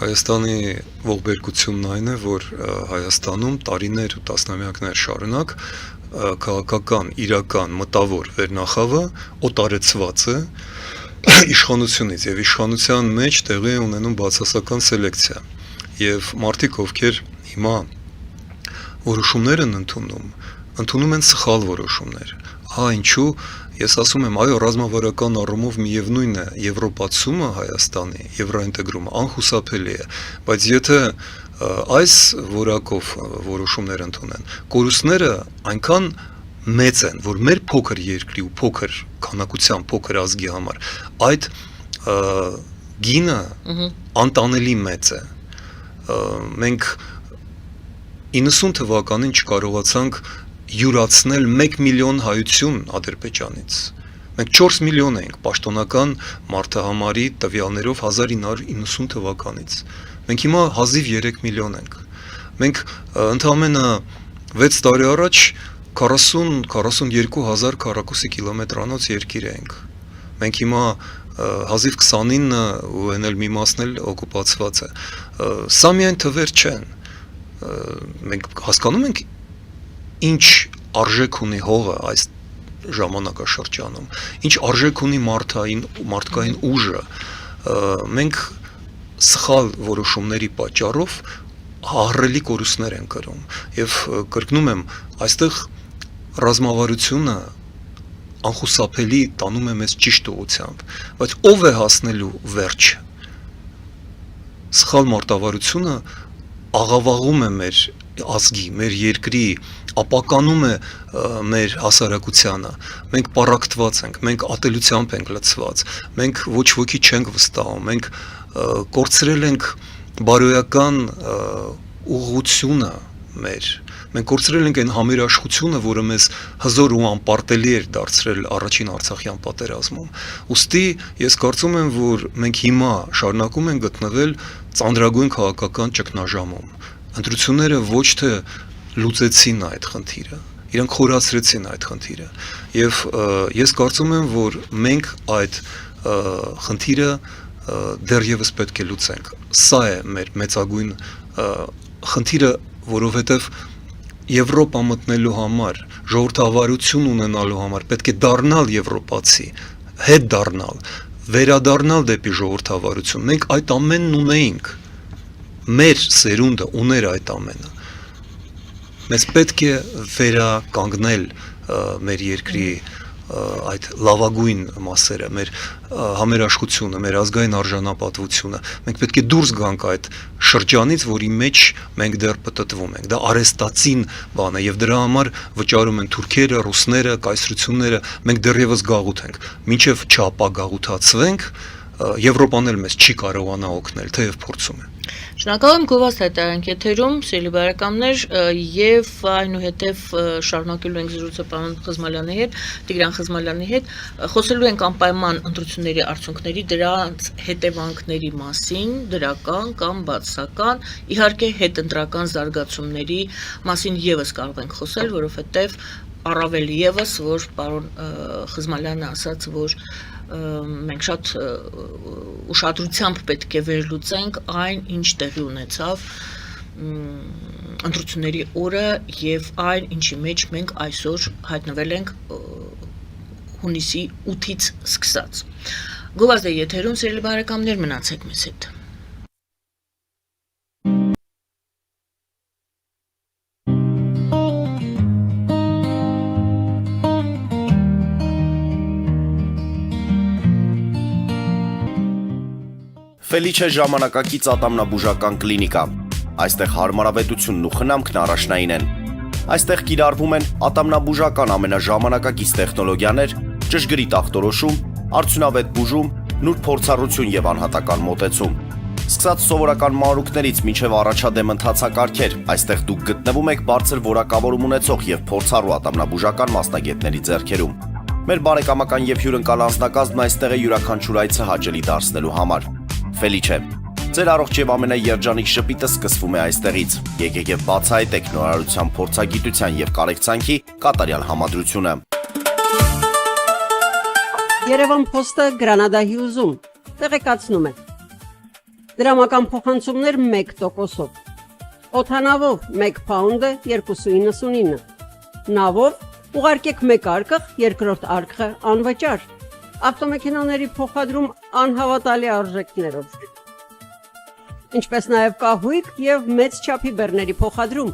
Հայաստանի ողբերգությունն այն է, որ Հայաստանում տարիներ ու տասնամյակներ շարունակ քաղաքական, իրական, մտավոր վերնախավը օտարեցված է իշխանությունից եւ իշխանության մեջ տեղի ունենում բացասական սելեկցիա եւ մարդիկ ովքեր հիմա որոշումներ են ընդունում են սխալ որոշումներ։ Ինչու ես ասում եմ, այո, ռազմավարական առումով միևնույն է, եվրոպացումը Հայաստանի, եվրոինտեգրումը անխուսափելի է, բայց եթե այս որակով որոշումներ ընդունեն, կորուստները այնքան մեծ են, որ մեր փոքր երկրի ու փոքր քանակության, փոքր ազգի համար այդ գինը անտանելի մեծ է։ Մենք 90 թվականին չկարողացանք յուրացնել 1 միլիոն հայություն Ադրբեջանից։ Մենք 4 միլիոն ենք պաշտոնական մարդահամարի տվյալներով 1990 թվականից։ Մենք հիմա հազիվ 3 միլիոն ենք։ Մենք ընդամենը 6 տարի առաջ 40-42 հազար քառակուսի կիլոմետրանոց երկիր ենք։ Մենք հիմա հազիվ 29 ու ենել մի մասն էլ օկուպացված է։ Սա միայն թվեր չեն։ Մենք հասկանում ենք ինչ արժեք ունի հողը այս ժամանակաշրջանում, ինչ արժեք ունի մարդկային ուժը, մենք սխալ որոշումների պատճառով ահռելի կորուստներ են կրում եւ կրկնում եմ, այստեղ ռազմավարությունը անխուսափելի տանում է մեզ ճիշտ ուղղությամբ, բայց ով է հասնելու վերջ։ Սխալ մարտավարությունը աղավաղում է մեր ազգի, մեր երկրի, ապականում է մեր հասարակությանը, մենք պառակտված ենք, մենք ատելությամբ ենք լցված, մենք ոչ ոքի չենք վստահում, մենք կորցրել ենք բարոյական ուղղությունը մեր, մենք կորցրել ենք այն համերաշխությունը, որը մեզ հզոր ու անպարտելի էր դարձրել առաջին Արցախյան պատերազմում։ Ուստի ես կարծում եմ, որ մենք հիմա շարունակում ենք գտնվել ծանրագույն քաղաքական ճգնաժամում։ Ընտրությունները ոչ թե լուծեցին այդ խնդիրը, իրենք խորացրեցին այդ խնդիրը եւ ես կարծում եմ, որ մենք այդ խնդիրը դեռևս պետք է լուծենք։ Սա է մեր մեծագույն խնդիրը, որովհետեւ Եվրոպա մտնելու համար, ժողովրդավարություն ունենալու համար պետք է դառնալ եվրոպացի, հետ դառնալ, վերադառնալ դեպի ժողովրդավարություն։ Մենք այդ ամենն ունեինք։ Մեր սերունդը ուներ այդ ամենը։ Մեզ պետք է վերականգնել մեր երկրի այդ լավագույն մասերը, մեր համերաշխությունը, մեր ազգային արժանապատվությունը։ Մենք պետք է դուրս գանք այդ շրջանից, որի մեջ մենք դեռ պտտվում ենք։ Դա արեստացին բան է եւ դրա համար վճարում են թուրքերը, ռուսները, կայսրությունները, մենք դեռևս գաղութ ենք։ Մինչեւ չապագաղութացվենք, Եվրոպան էլ մեզ չի կարողանա օգնել, թեև փորձում է։ Շնորհակալ եմ գովաստ հայտարարանք եթերում, սիրելի բարեկամներ, եւ այնուհետեւ շարունակելու ենք զրույցը պարոն Խզմալյանի հետ, Տիգրան Խզմալյանի հետ, խոսելու ենք անպայման ընտրությունների արդյունքների, դրանց հետևանքների մասին, դրական կամ բացասական, իհարկե հետընտրական զարգացումների մասին եւս կարող ենք խոսել, որովհետեւ առավել եւս, որ պարոն Խզմալյանը ասաց, որ մենք շատ ուշադրությամբ պետք է վերլուծենք այն, ինչ տեղի ունեցավ ընտրությունների օրը եւ այն, ինչի մեջ մենք այսօր հայտնվել ենք հունիսի 8-ից սկսած։ Գովազդ է եթերում, սիրելի բարեկամներ, մնացեք մեզ հետ։ Ֆելիչե ժամանակակից ատամնաբուժական կլինիկա։ Այստեղ հարմարավետությունն ու խնամքն առաջնային են։ Այստեղ կիրառվում են ատամնաբուժական ամենաժամանակակից տեխնոլոգիաներ, ճշգրիտ ախտորոշում, արդյունավետ բուժում, նուրբ փորձառություն եւ անհատական մոտեցում։ Սկսած սովորական մանրուքներից մինչև առաջադեմ ընթացակարգեր, այստեղ դուք գտնվում եք բարձր որակավորում ունեցող եւ փորձառու ատամնաբուժական մասնագետների ձեռքերում։ Մեր բարեկամական եւ հյուրընկալ անձնակազմն այստեղ է յուրաքանչյուր այցը հաճելի դարձնելու համար։ Ֆելիչե, ձեր առողջ եւ ամենաերջանիկ շպիտը սկսվում է այստեղից։ Եկեք եւ բացահայտեք նորարարության, փորձագիտության եւ կարեկցանքի կատարյալ համադրությունը։ Երևան Փոստը Գրանադա Հյուզում տեղեկացնում է։ Դրամական փոխանցումներ 1%-ով։ Օդանավով 1 պաունդը 2.99։ Նավով ուղարկեք 1 արկղ, երկրորդ արկղը անվճար։ Ավտոմեքենաների փոխադրում անհավատալի արժեքներով։ Ինչպես նաև կահույք եւ մեծ չափի բեռների փոխադրում։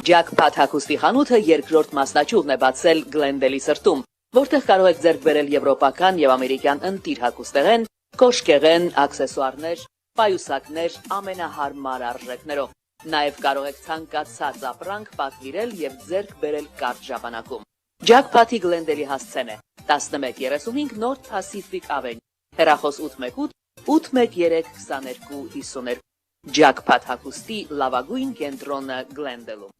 Jackpot հագուստի խանութը երկրորդ մասնաճյուղն է բացել Գլենդելի սրտում, որտեղ կարող եք ձեռք բերել եվրոպական եւ ամերիկյան ընտիր հագուստեղեն, կոշկեղեն, աքսեսուարներ, պայուսակներ ամենահարմար արժեքներով։ Նաև կարող եք ցանկացած ապրանք պատվիրել եւ ձեռք բերել կարճ ժամանակում։ Jackpot-ի Գլենդելի հասցեն է 1135 North Pacific Avenue, հեռախոս 818 813 2252։ Jackpot հագուստի լավագույն կենտրոնը Գլենդելում։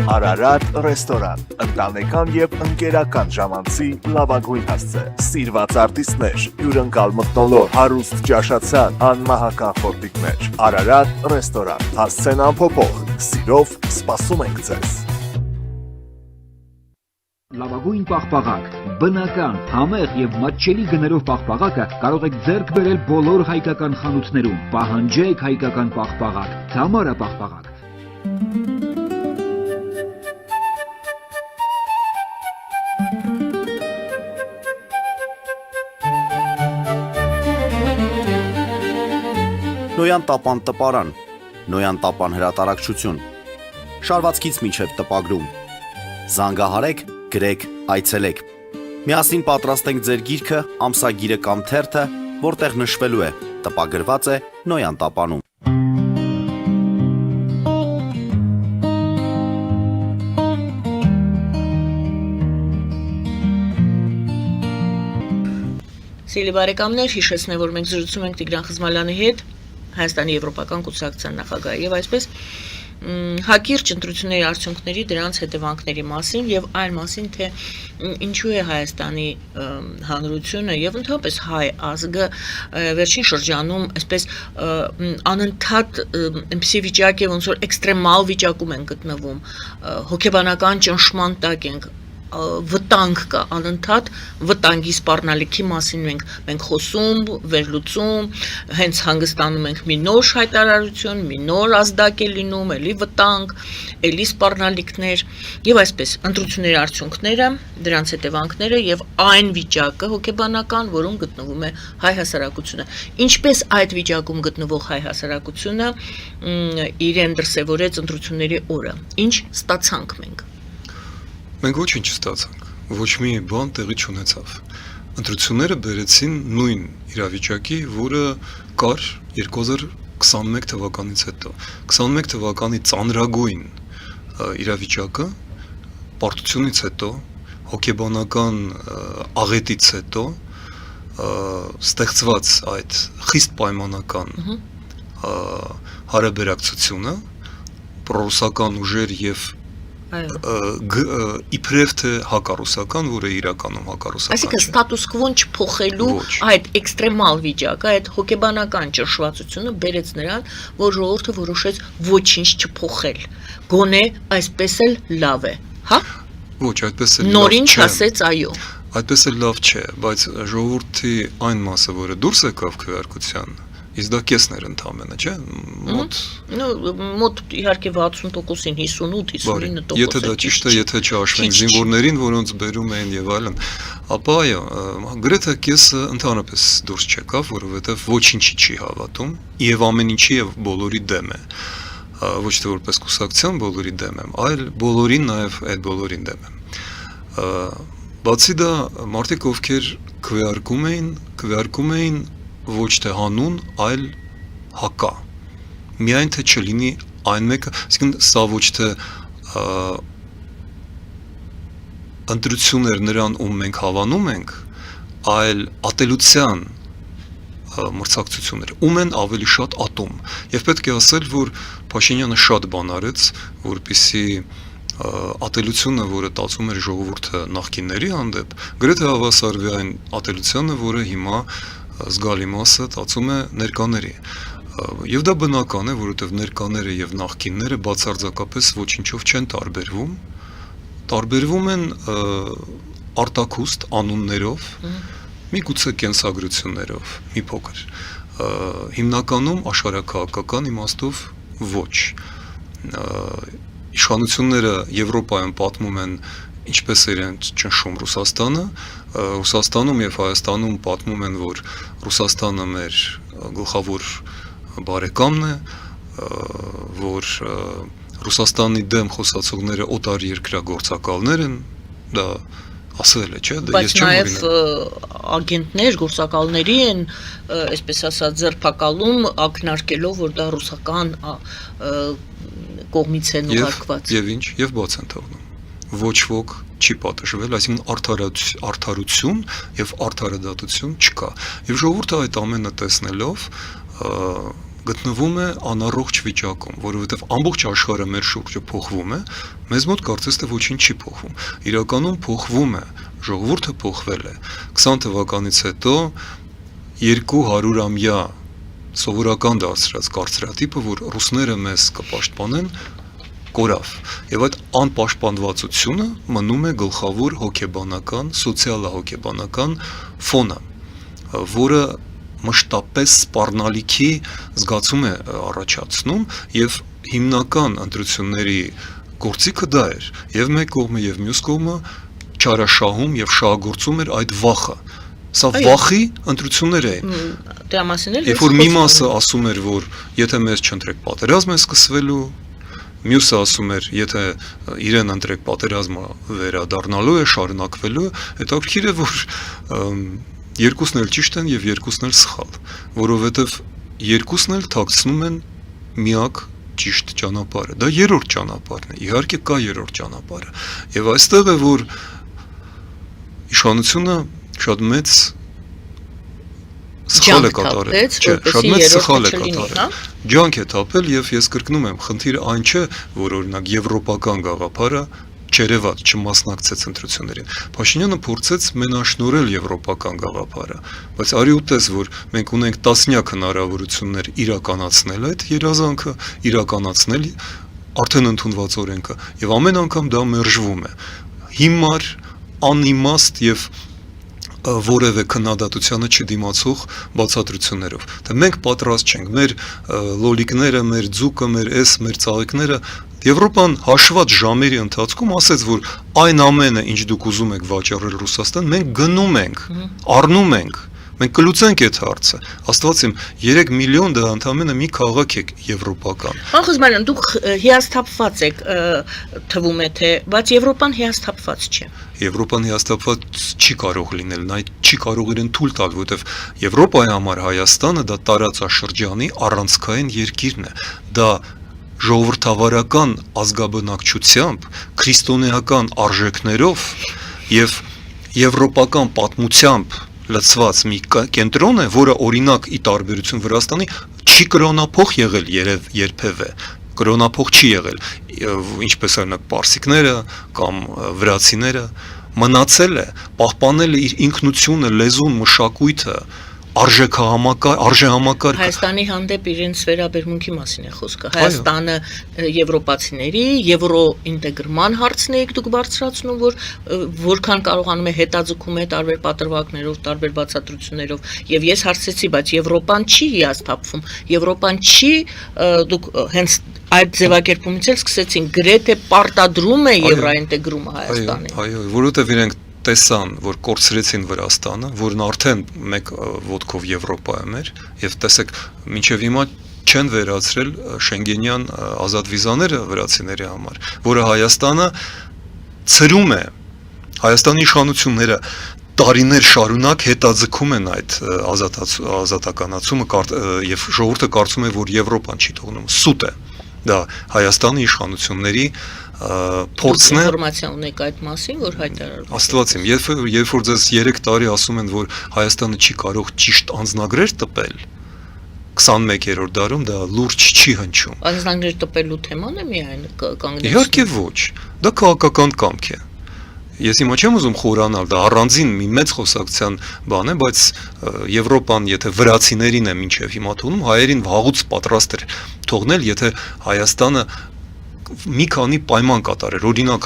Արարատ ռեստորան, ընտանեկան եւ ընկերական ժամանցի լավագույն հասցե, սիրված արտիստներ, հյուրընկալ մթնոլորտ, հարուստ ճաշացան, անմահական խորտիկներ, Արարատ ռեստորան, հասցեն անփոփոխ, սիրով սպասում ենք ձեզ։ Լավագույն պաղպաղակ, բնական, համեղ եւ մատչելի գներով պաղպաղակը կարող եք ձեռք բերել բոլոր հայկական խանութներում։ Պահանջեք հայկական պաղպաղակ, Թամարա պաղպաղակ։ Նոյան տապան տպարան, Նոյան տապան հրատարակչություն, շարվածքից մինչև տպագրում, զանգահարեք, գրեք, այցելեք, միասին պատրաստենք ձեր գիրքը, ամսագիրը կամ թերթը, որտեղ նշվելու է, տպագրված է Նոյան տապանում։ Սիրելի բարեկամներ, հիշեցնեմ, որ մենք զրուցում ենք Տիգրան Խզմալյանի հետ, Հայաստանի Եվրոպական կուսակցության նախագահի եւ այսպես հակիրճ ընտրությունների արդյունքների դրանց հետևանքների մասին եւ այն մասին, թե ինչու է Հայաստանի հանրությունը եւ ընդհանրապես հայ ազգը վերջին շրջանում այսպես անընդհատ այնպիսի վիճակ է, ոնց որ էքստրեմալ վիճակում են գտնվում, հոգեբանական ճնշման տակ ենք, վտանգ կա անընդհատ վտանգի սպառնալիքի մասին մենք խոսում, վերլուծում, հենց հանգստանում ենք մի նոր հայտարարություն, մի նոր ազդակ է լինում, էլի վտանգ, էլի սպառնալիքներ եւ այսպես ընտրությունների արդյունքները, դրանց հետևանքները եւ այն վիճակը հոգեբանական, որում գտնվում է հայ հասարակությունը։ Ինչպես այդ վիճակում գտնվող հայ հասարակությունը իրեն դրսևորեց ընտրությունների օրը, ինչ ստացանք մենք։ Մենք ոչինչ չստացանք, ոչ մի բան տեղի չունեցավ։ Ընտրությունները բերեցին նույն իրավիճակի, որը կար 2021 թվականից հետո։ 21 թվականի ծանրագույն իրավիճակը պարտությունից հետո, հոգեբանական աղետից հետո ստեղծված այդ խիստ պայմանական հարաբերակցությունը, պրոռուսական ուժեր եւ իբրև թե հակառուսական, որը իրականում հակառուսական չէ։ Այսինքն ստատուս քվոն չփոխելու այդ էքստրեմալ վիճակը, այդ հոգեբանական ճնշվածությունը բերեց նրան, որ ժողովուրդը որոշեց ոչինչ չփոխել։ Գոնե այսպես էլ լավ է, հա? Ոչ, այդպես էլ լավ չէ։ Նորին չասեց այո։ Այդպես էլ լավ չէ, բայց ժողովրդի այն մասը, որը դուրս եկավ քվեարկության, իսկ դա կեսներ ընդամենը, չէ՞, մոտ իհարկե 60%-ին 58-59%։ Եթե դա ճիշտ է, եթե չհաշվենք զինվորներին, որոնց բերում էին եւ այլն, ապա այո, գրեթե կեսը ընդհանրապես դուրս չեկավ, որովհետեւ ոչինչի չի հավատում եւ ամեն ինչի եւ բոլորի դեմ է։ Ոչ թե որպես կուսակցություն բոլորի դեմ եմ, այլ բոլորին նաեւ այդ բոլորին դեմ եմ։ Բացի դա, մարդիկ ովքեր քվեարկում էին ոչ թե հանուն, այլ հակա։ Միայն թե չլինի այն մեկը, այսինքն սա ոչ թե ընտրություններ նրան, ում մենք հավանում ենք, այլ ատելության մրցակցություններ, ում են ավելի շատ ատում։ Եվ պետք է ասել, որ Փաշինյանը շատ բան արեց, որպեսզի ատելությունը, որը տածում էր ժողովուրդը նախկինների հանդեպ, գրեթե հավասարվի այն ատելությանը, որը հիմա զգալի մասը տածում է ներկաների։ Եվ դա բնական է, որովհետև ներկաները եւ նախկինները բացարձակապես ոչինչով չեն տարբերվում, տարբերվում են արտաքուստ անուններով, միգուցե կենսագրություններով, մի փոքր, հիմնականում աշխարհաքաղաքական իմաստով ոչ։ Իշխանությունները Եվրոպայում պատմում են ինչպես է իրենց ճնշում Ռուսաստանը, Ռուսաստանում եւ Հայաստանում պատմում են, որ Ռուսաստանը մեր գլխավոր բարեկամն է, որ Ռուսաստանի դեմ խոսացողները օտար երկրագործակալներ են, դա ասել է, չէ՞, բայց նաև ագենտներ, գործակալների են, այսպես ասած, ձերբակալում ակնարկելով, որ դա ռուսական կողմից են ուղարկված։ Եվ ինչ, եւ բաց են թողնում։ Ոչ ոք չի պատժվել, այսինքն արդարություն եւ արդարադատություն չկա։ Եվ ժողովուրդը այդ ամենը տեսնելով գտնվում է անառողջ վիճակում, որովհետև ամբողջ աշխարհը մեր շուրջը փոխվում է, մեզ մոտ կարծես թե ոչինչ չի փոխվում։ Իրականում փոխվում է, ժողովուրդը փոխվել է։ 20 թվականից հետո 200-ամյա սովորական դարձրած կարծրատիպը, որ ռուսները մեզ կպաշտպանեն, կորավ։ Եվ այդ անպաշտպանվածությունը մնում է գլխավոր հոգեբանական, սոցիալահոգեբանական ֆոնը, որը մշտապես սպառնալիքի զգացում է առաջացնում եւ հիմնական ընտրությունների գործիքը դա էր եւ մեկ կողմը եւ մյուս կողմը չարաշահում եւ շահագործում էր այդ վախը սա վախի ընտրություններ էին դրա մասին էլ երբ որ մի մասը ասում էր որ եթե մեզ չընտրեք պատերազմ է սկսվելու մյուսը ասում էր եթե իրեն ընտրեք պատերազմը վերադառնալու է շարունակվելու հետաքրքիր է որ երկուսն էլ ճիշտ են եւ երկուսն էլ սխալ, որովհետեւ երկուսն էլ թաքցնում են միակ ճիշտ ճանապարհը։ Դա երրորդ ճանապարհն է։ Իհարկե կա երրորդ ճանապարհը։ Եվ այստեղ է որ իշխանությունը շատ մեծ սխալ է կատարել, շատ մեծ սխալ է կատարել։ Ջանք է թափել եւ ես կրկնում եմ, խնդիրը այն չէ, որ օրինակ եվրոպական գաղափարը չերևաց, չմասնակցեց ընտրություններին։ Փաշինյանը փորձեց մենաշնորհել եվրոպական գաղափարը, բայց արի ու տես, որ մենք ունենք տասնյակ հնարավորություններ իրականացնել այդ երազանքը, իրականացնել արդեն ընդունված օրենքը, եւ ամեն անգամ դա մերժվում է։ Հիմար, անիմաստ եւ որևէ քննադատությանը չդիմացող բացատրություններով։ Դա մենք պատրաստ չենք, մեր լոլիկները, մեր ձուկը, մեր ծաղիկները Եվրոպան հաշված ժամերի ընթացքում ասեց, որ այն ամենը, ինչ դուք ուզում եք վաճառել Ռուսաստան, մենք գնում ենք, առնում ենք, մենք կլուծենք այդ հարցը։ Աստված իմ 3 միլիոն դա ընդամենը մի քաղաք է եվրոպական։ Պարոն Խզմարյան, դուք հիասթափված եք, թվում է թե, բայց Եվրոպան հիասթափված չէ։ Եվրոպան հիասթափված չի կարող լինել, նա չի կարող իրեն թույլ տալ, որովհետև Եվրոպայի համար Հայաստանը դա տարածաշրջանի առանցքային երկիրն է։ Դա ժողովրդավարական ազգաբնակչությամբ, քրիստոնեական արժեքներով եւ եվրոպական պատմությամբ լցված մի կենտրոն է, որը օրինակ ի տարբերություն Վրաստանի չի կրոնափոխ եղել երբևէ, կրոնափոխ չի եղել, ինչպես օրինակ պարսիկները կամ վրացիները, մնացել է, պահպանել է իր ինքնությունը, լեզուն, մշակույթը, արժեհամակարգը Հայաստանի հանդեպ իրենց վերաբերմունքի մասին է խոսքը։ Հայաստանը եվրոպացիների, եվրոինտեգրման հարցն եք դուք բարձրացնում, որ որքան կարողանում է հետաձգում է տարբեր պատրվակներով, տարբեր բացատրություններով։ Եվ ես հարցեցի, բայց Եվրոպան չի հիասթափվում։ Եվրոպան չի դուք հենց այդ ձևակերպումից էլ սկսեցին գրեթե պարտադրում է եվրոինտեգրումը Հայաստանին։ Այո, որովհետև իրենք տեսան, որ կորցրեցին Վրաստանը, որն արդեն մեկ ոտքով Եվրոպայում էր, եւ տեսեք, մինչեւ հիմա չեն վերացրել շենգենյան ազատ վիզաները վրացիների համար, որը Հայաստանը ծրում է, Հայաստանի իշխանությունները տարիներ շարունակ հետաձգում են այդ ազատականացումը եւ ժողովուրդը կարծում է, որ Եվրոպան չի թողնում, սուտ է։ Դա Հայաստանի իշխանությունների փորձն է ինֆորմացիա ունեք այդ մասին, որ հայտարարում Աստված իմ, երբ որ ձեզ 3 տարի ասում են, որ Հայաստանը չի կարող ճիշտ անձնագրեր տպել 21-րդ դարում դա լուրջ չի հնչում։ Անձնագրեր տպելու թեման է միայն կանգնեցնում։ Իհարկե ոչ, դա քաղաքական կամք է։ Ես հիմա չեմ ուզում խորանալ, դա առանձին մի մեծ խոսակցության բան է, բայց Եվրոպան, եթե վրացիներին է մինչև հիմա թողնում, հայերին վաղուց պատրաստ էր թողնել, եթե Հայաստանը մի քանի պայման կատարեր, օրինակ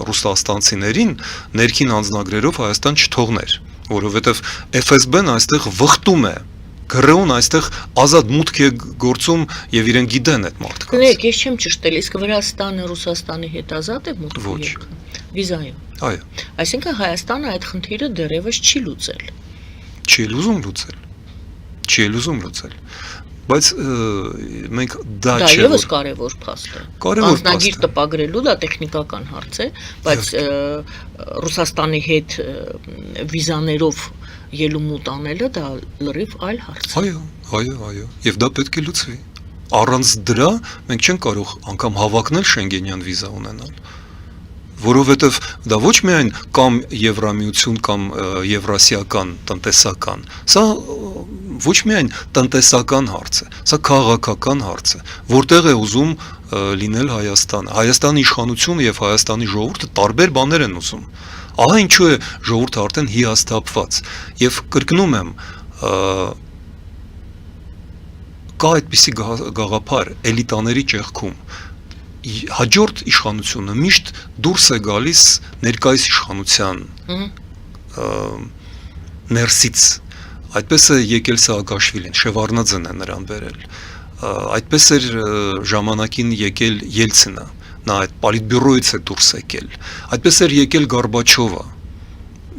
ռուսաստանցիներին ներքին անձնագրերով Հայաստան չթողներ, որովհետև FSB-ն այստեղ վխտում է, գրեուն այստեղ ազատ մուտք է գործում եւ իրեն գիտեն այդ մարդկանց։ Նեք, ես չեմ ճշտել, իսկ Վրաստանը Ռուսաստանի հետ ազատ է մուտք Ոչ։ վիզայով։ Այո, Այսինքն Հայաստանը այդ խնդիրը դեռևս չի լուծել։ չի ուզում լուծել։ Բայց մենք դա Դա չէ եւս որ կարևոր փաստ է։ Կարևոր Անձնագիր փաստ է։ տպագրելու դա տեխնիկական հարց է, բայց Ռուսաստանի հետ վիզաներով ելումուտ անելը դա լրիվ այլ հարց է։ Այո, եւ դա պետք է լուծվի։ Առանց դրա մենք չենք կարող անգամ հավակնել Շենգենյան վիզա ունենալ։ Որովհետև դա ոչ միայն կամ Եվրամիություն կամ Եվրասիական տնտեսական, սա ոչ միայն տնտեսական հարց է, սա քաղաքական հարց է, որտեղ է ուզում լինել Հայաստանը։ Հայաստանի իշխանությունը եւ Հայաստանի ժողովուրդը տարբեր բաներ են ուզում։ Ահա ինչու է ժողովուրդը արդեն հիասթափված։ Եվ կրկնում եմ, կա այդպիսի գաղափար էլիտաների ճեղքում հաջորդ իշխանությունը միշտ դուրս է գալիս ներկայիս իշխանության ներսից այդպես է եկել Սաակաշվիլին Շևարդնաձեն է նրան բերել այդպես էր ժամանակին եկել Ելցինը նա այդ պոլիտբյուրոից է դուրս եկել այդպես էր եկել Գորբաչովը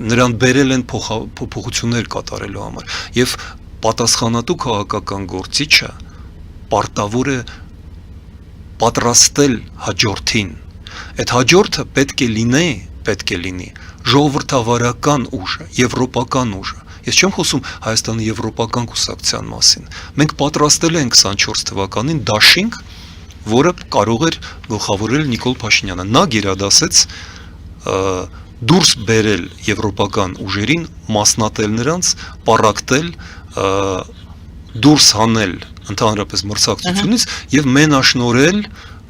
նրան բերել են փոփոխություններ կատարելու համար եւ պատասխանատու քաղաքական գործիչը պարտավոր է պատրաստել հաջորդին այդ հաջորդը պետք է լինի ժողովրդավարական ուժը եվրոպական ուժը ես չեմ խոսում Հայաստանի եվրոպական կուսակցության մասին մենք պատրաստել ենք 24 թվականին դաշինք որը կարող էր գլխավորել Նիկոլ Փաշինյանը նա գերադասեց դուրս բերել եվրոպական ուժերին մասնատել նրանց պառակտել դուրս հանել ընդհանրապես մրցակցությունից եւ մենաշնորել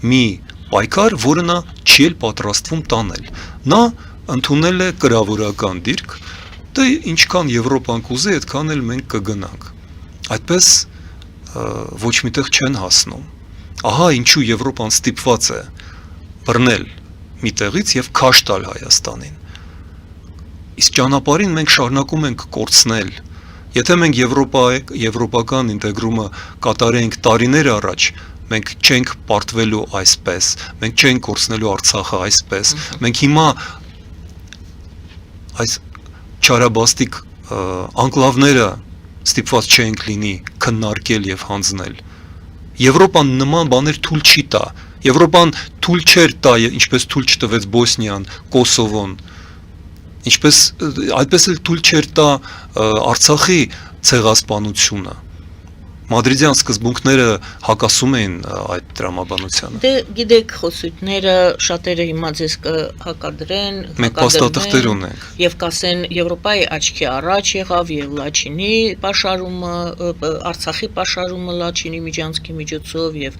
մի պայքար, որը նա չի էլ պատրաստվում տանել։ Նա ընդունել է կրավորական դիրք, դե ինչքան Եվրոպան կուզի, այդքան էլ մենք կգնանք։ Այդպես ոչ միտեղ չեն հասնում։ Ահա ինչու Եվրոպան ստիպված է բռնել մի տեղից եւ քաշ տալ Հայաստանին։ Իսկ ճանապարհին մենք շարունակում ենք կորցնել Եթե մենք եվրոպական ինտեգրումը կատարենք տարիներ առաջ, մենք չենք պարտվելու այսպես, մենք չենք կորցնելու Արցախը այսպես, մենք հիմա այս չարաբաստիկ անկլավները ստիպված չենք լինի քննարկել եւ հանձնել։ Եվրոպան նման բաներ թույլ չի տա։ Եվրոպան թույլ չէր տա, ինչպես թույլ չտվեց Բոսնիան, Կոսովոն, ինչպես այդպես էլ թույլ չէր տա Արցախի ցեղասպանությունը։ Մադրիդյան սկզբունքները հակասում էին այդ դրամաբանությանը։ Դե գիտեք խոսույթները շատերը հիմա ձեզ կհակադրեն, Մենք փաստաթղթեր ունենք։ Եվ կասեն Եվրոպայի աչքի առաջ եղավ եւ Լաչինի պաշարումը, Արցախի պաշարումը Լաչինի միջանցքի միջոցով եւ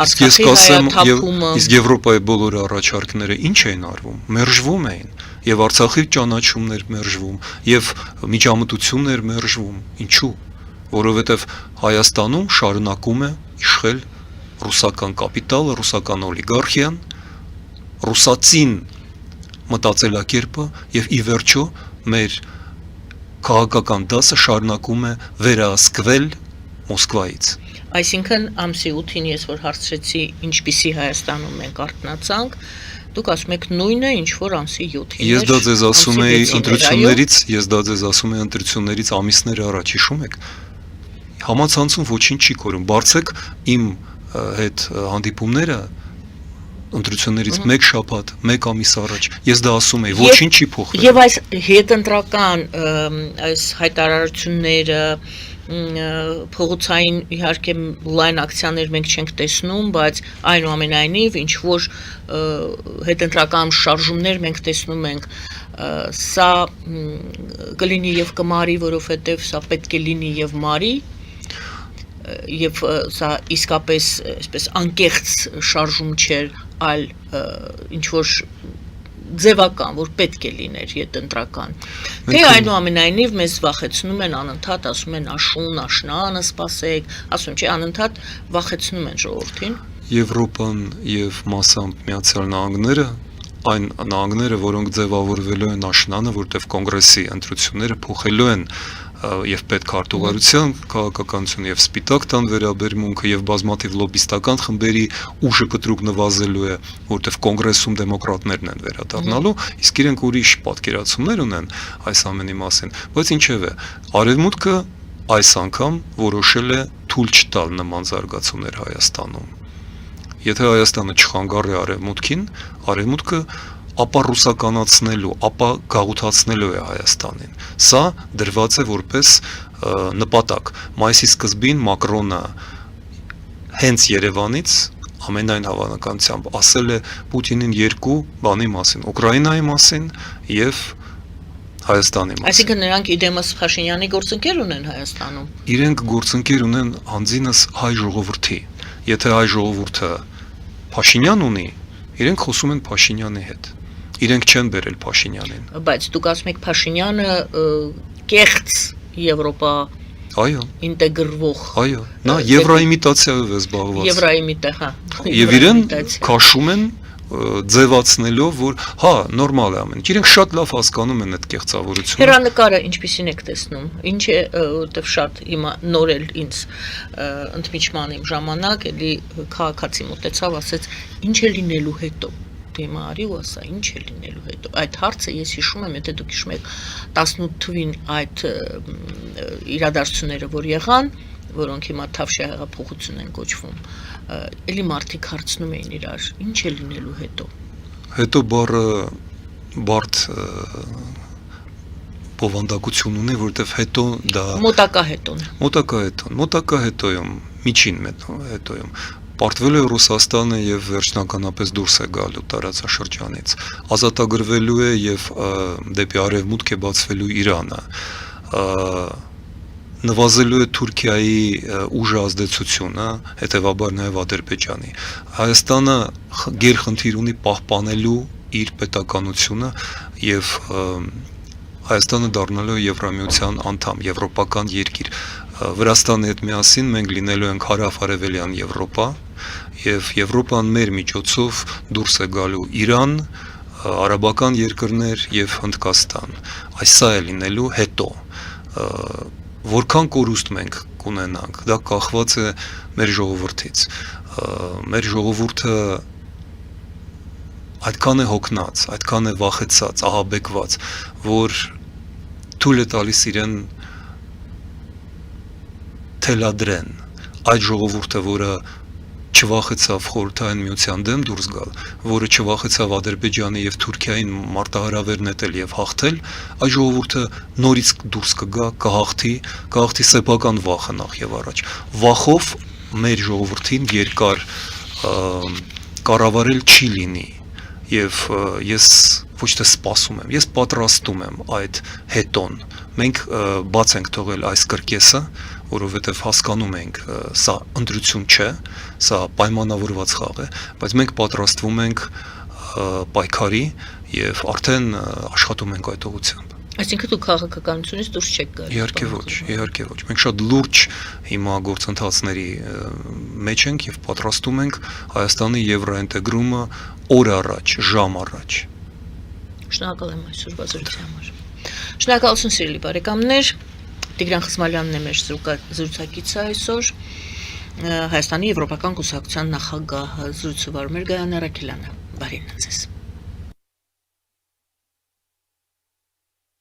Արցախի հայաթափումը։ Իսկ Եվրոպայի բոլոր առաջարկները ինչ էին արվում։ Մերժվում էին եւ Արցախի ճանաչումներ մերժվում եւ միջամտություններ մերժվում։ Ինչու՞։ Որովհետև Հայաստանում շարունակում է իշխել ռուսական կապիտալը, ռուսական օլիգարխիան, ռուսացին մտածելակերպը եւ ի վերջո մեր քաղաքական դասը շարունակում է վերահսկվել Մոսկվայից։ Այսինքն ամսի 8-ին ես որ հարցրեցի ինչպիսի Հայաստանում մենք արթնացանք, դուք ասում եք նույնը ինչ որ ամսի 7-ին։ Ես դա ձեզ ասում եի ընտրություններից ամիսներ առաջ, հիշում եք։ Համացանցում ոչինչ չի կորում, բարձեք իմ հետ հանդիպումները ընտրություններից մեկ շաբաթ, մեկ ամիս առաջ, ես դա ասում եի, ոչինչ չի փոխվել։ Եվ այս հետընտրական այս հայտարարությունները փողոցային իհարկե լայն ակցիաներ մենք չենք տեսնում, բայց այնուամենայնիվ ինչ որ հետընտրական շարժումներ մենք տեսնում ենք, սա կլինի եւ կմարի, որովհետեւ սա պետք է լինի եւ մարի, եւ սա իսկապես այսպես անկեղծ շարժում չէր, այլ ինչ որ ձևական, որ պետք է լիներ յետընտրական։ Թե այնուամենայնիվ մեզ վախեցնում են անընդհատ, ասում են աշուն, աշնանը սպասեք, ասում չէ, անընդհատ վախեցնում են ժողովրդին։ Եվրոպան եւ մասամբ Միացյալ Նահանգները, այն նահանգները, որոնք ձևավորվելու են աշնանը, որտեղ կոնգրեսի ընտրությունները փոխելու են եւ պետք արտուղարության քաղաքականություն եւ սպիտակ տան վերաբերմունքը եւ բազմաթիվ լոբիստական խմբերի ուժը կտրուկ նվազելու է, որտեղ կոնգրեսում դեմոկրատներն են վերադառնալու, իսկ իրենք ուրիշ պատկերացումներ ունեն այս ամենի մասին, բայց ինչևէ, արևմուտքը այս անգամ որոշել է թույլ չտալ նման զարգացումներ Հայաստանում։ Եթե Հայաստանը չխանգարի արևմուտքին, արևմուտքը ապա ռուսականացնելու, ապա գաղութացնելու է Հայաստանին։ Սա դրված է որպես նպատակ։ Մայիսի սկզբին Մակրոնը հենց Երևանից ամենայն հավանականությամբ ասել է Պուտինին երկու բանի մասին՝ Ուկրաինայի մասին եւ Հայաստանի մասին։ Այսինքն նրանք իդեմս Փաշինյանի գործընկեր ունեն Հայաստանում։ Իրենք գործընկեր ունեն անձինս հայ ժողովրդի։ Եթե հայ ժողովուրդը Փաշինյան ունի, իրենք խոսում են Փաշինյանի հետ։ Իրենք չեն բերել Փաշինյանին։ Բայց դուք ասում եք Փաշինյանը կեղծ Եվրոպա Այո, ինտեգրվող։ այո, նա եվրոիմիտացիայով է զբաղված։ Եվրոիմիտա, հա։ Եվ իրեն քաշում են ձևացնելով, որ հա, նորմալ է ամեն ինչ։ Իրենք շատ լավ հասկանում են այդ կեղծավորությունը։ Հեռանկարը ինչպիսին եք տեսնում։ Ինչ է, որտեվ շատ հիմա նոր էլ ինձ ընդմիջման իմ ժամանակ էլի քաղաքացի մտեցավ, ասեց, ինչ է լինելու հետո։ Դեմա արի ու ասա, ինչ է լինելու հետո։ Այդ հարցը ես հիշում եմ, եթե դուք հիշում եք 18 թվին այդ իրադարձությունները, որ եղան, որոնք հիմա Թավշյա հեղափոխություն են կոչվում, էլի մարդիկ հարցնում էին իրար, ինչ է լինելու հետո։ Հետո բառը բարդ բովանդակություն ունի, որտեվ հետո դա Մոտակա հետոն։ Մոտակա հետոյում, միջին հետոյում պարտվել է Ռուսաստանը եւ վերջնականապես դուրս է գալու տարածաշրջանից։ Ազատագրվելու է եւ դեպի արևմուտք է բացվելու Իրանը։ Նվազելու է Թուրքիայի ուժը ազդեցությունը, հետեւաբար նաեւ Ադրբեջանի։ Հայաստանը գերխնդիր ունի պահպանելու իր պետականությունը եւ Հայաստանը դառնալու է Եվրամիության անդամ, եվրոպական երկիր։ Վրաստանի հետ միասին մենք լինելու ենք հարավ-արևելյան Եվրոպա եւ Եվրոպան մեր միջոցով դուրս է գալու Իրան, արաբական երկրներ եւ Հնդկաստան։ Այս սա է լինելու հետո։ Որքան կորուստ մենք կունենանք, դա կախված է մեր ժողովրդից։ Մեր ժողովուրդը այդքան է հոգնած, այդքան է վախեցած, ահաբեկված, որ թույլ է տալիս իրեն թելադրեն այդ ժողովուրդը, որը չվախեցավ Խորհրդային Միության դեմ դուրս գալ, որը չվախեցավ Ադրբեջանի եւ Թուրքիային մարտահրավեր նետել եւ հաղթել, այդ ժողովուրդը նորից դուրս կգա, կհաղթի սեփական վախը նախ եւ առաջ։ Վախով մեր ժողովրդին երկար կառավարել չի լինի եւ ես ոչ թե սպասում եմ, ես պատրաստում եմ այդ հետոն։ Մենք բաց ենք թողել այս կրկեսը, որովհետև հասկանում ենք, սա ընտրություն չէ, սա պայմանավորված խաղ է, բայց մենք պատրաստվում ենք պայքարի եւ արդեն աշխատում ենք այդ ուղղությամբ։ Այսինքն դուք քաղաքականությունից դուրս չեք գալու։ Իհարկե ոչ։ Մենք շատ լուրջ հիմա գործընթացների մեջ ենք եւ պատրաստում ենք Հայաստանի եվրոինտեգրումը օր առաջ, ժամ առաջ։ Շնորհակալ եմ այսօրվա զրույցի համար։ Շնորհակալություն սիրելի բարեկամներ։ Տիգրան Խզմալյանն է մեր զրուցակիցը այսօր։ Հայաստանի Եվրոպական կուսակցության նախագահը զրույցը վարում էր Գայանե Ռաքելյանը։ Բարին ձեզ։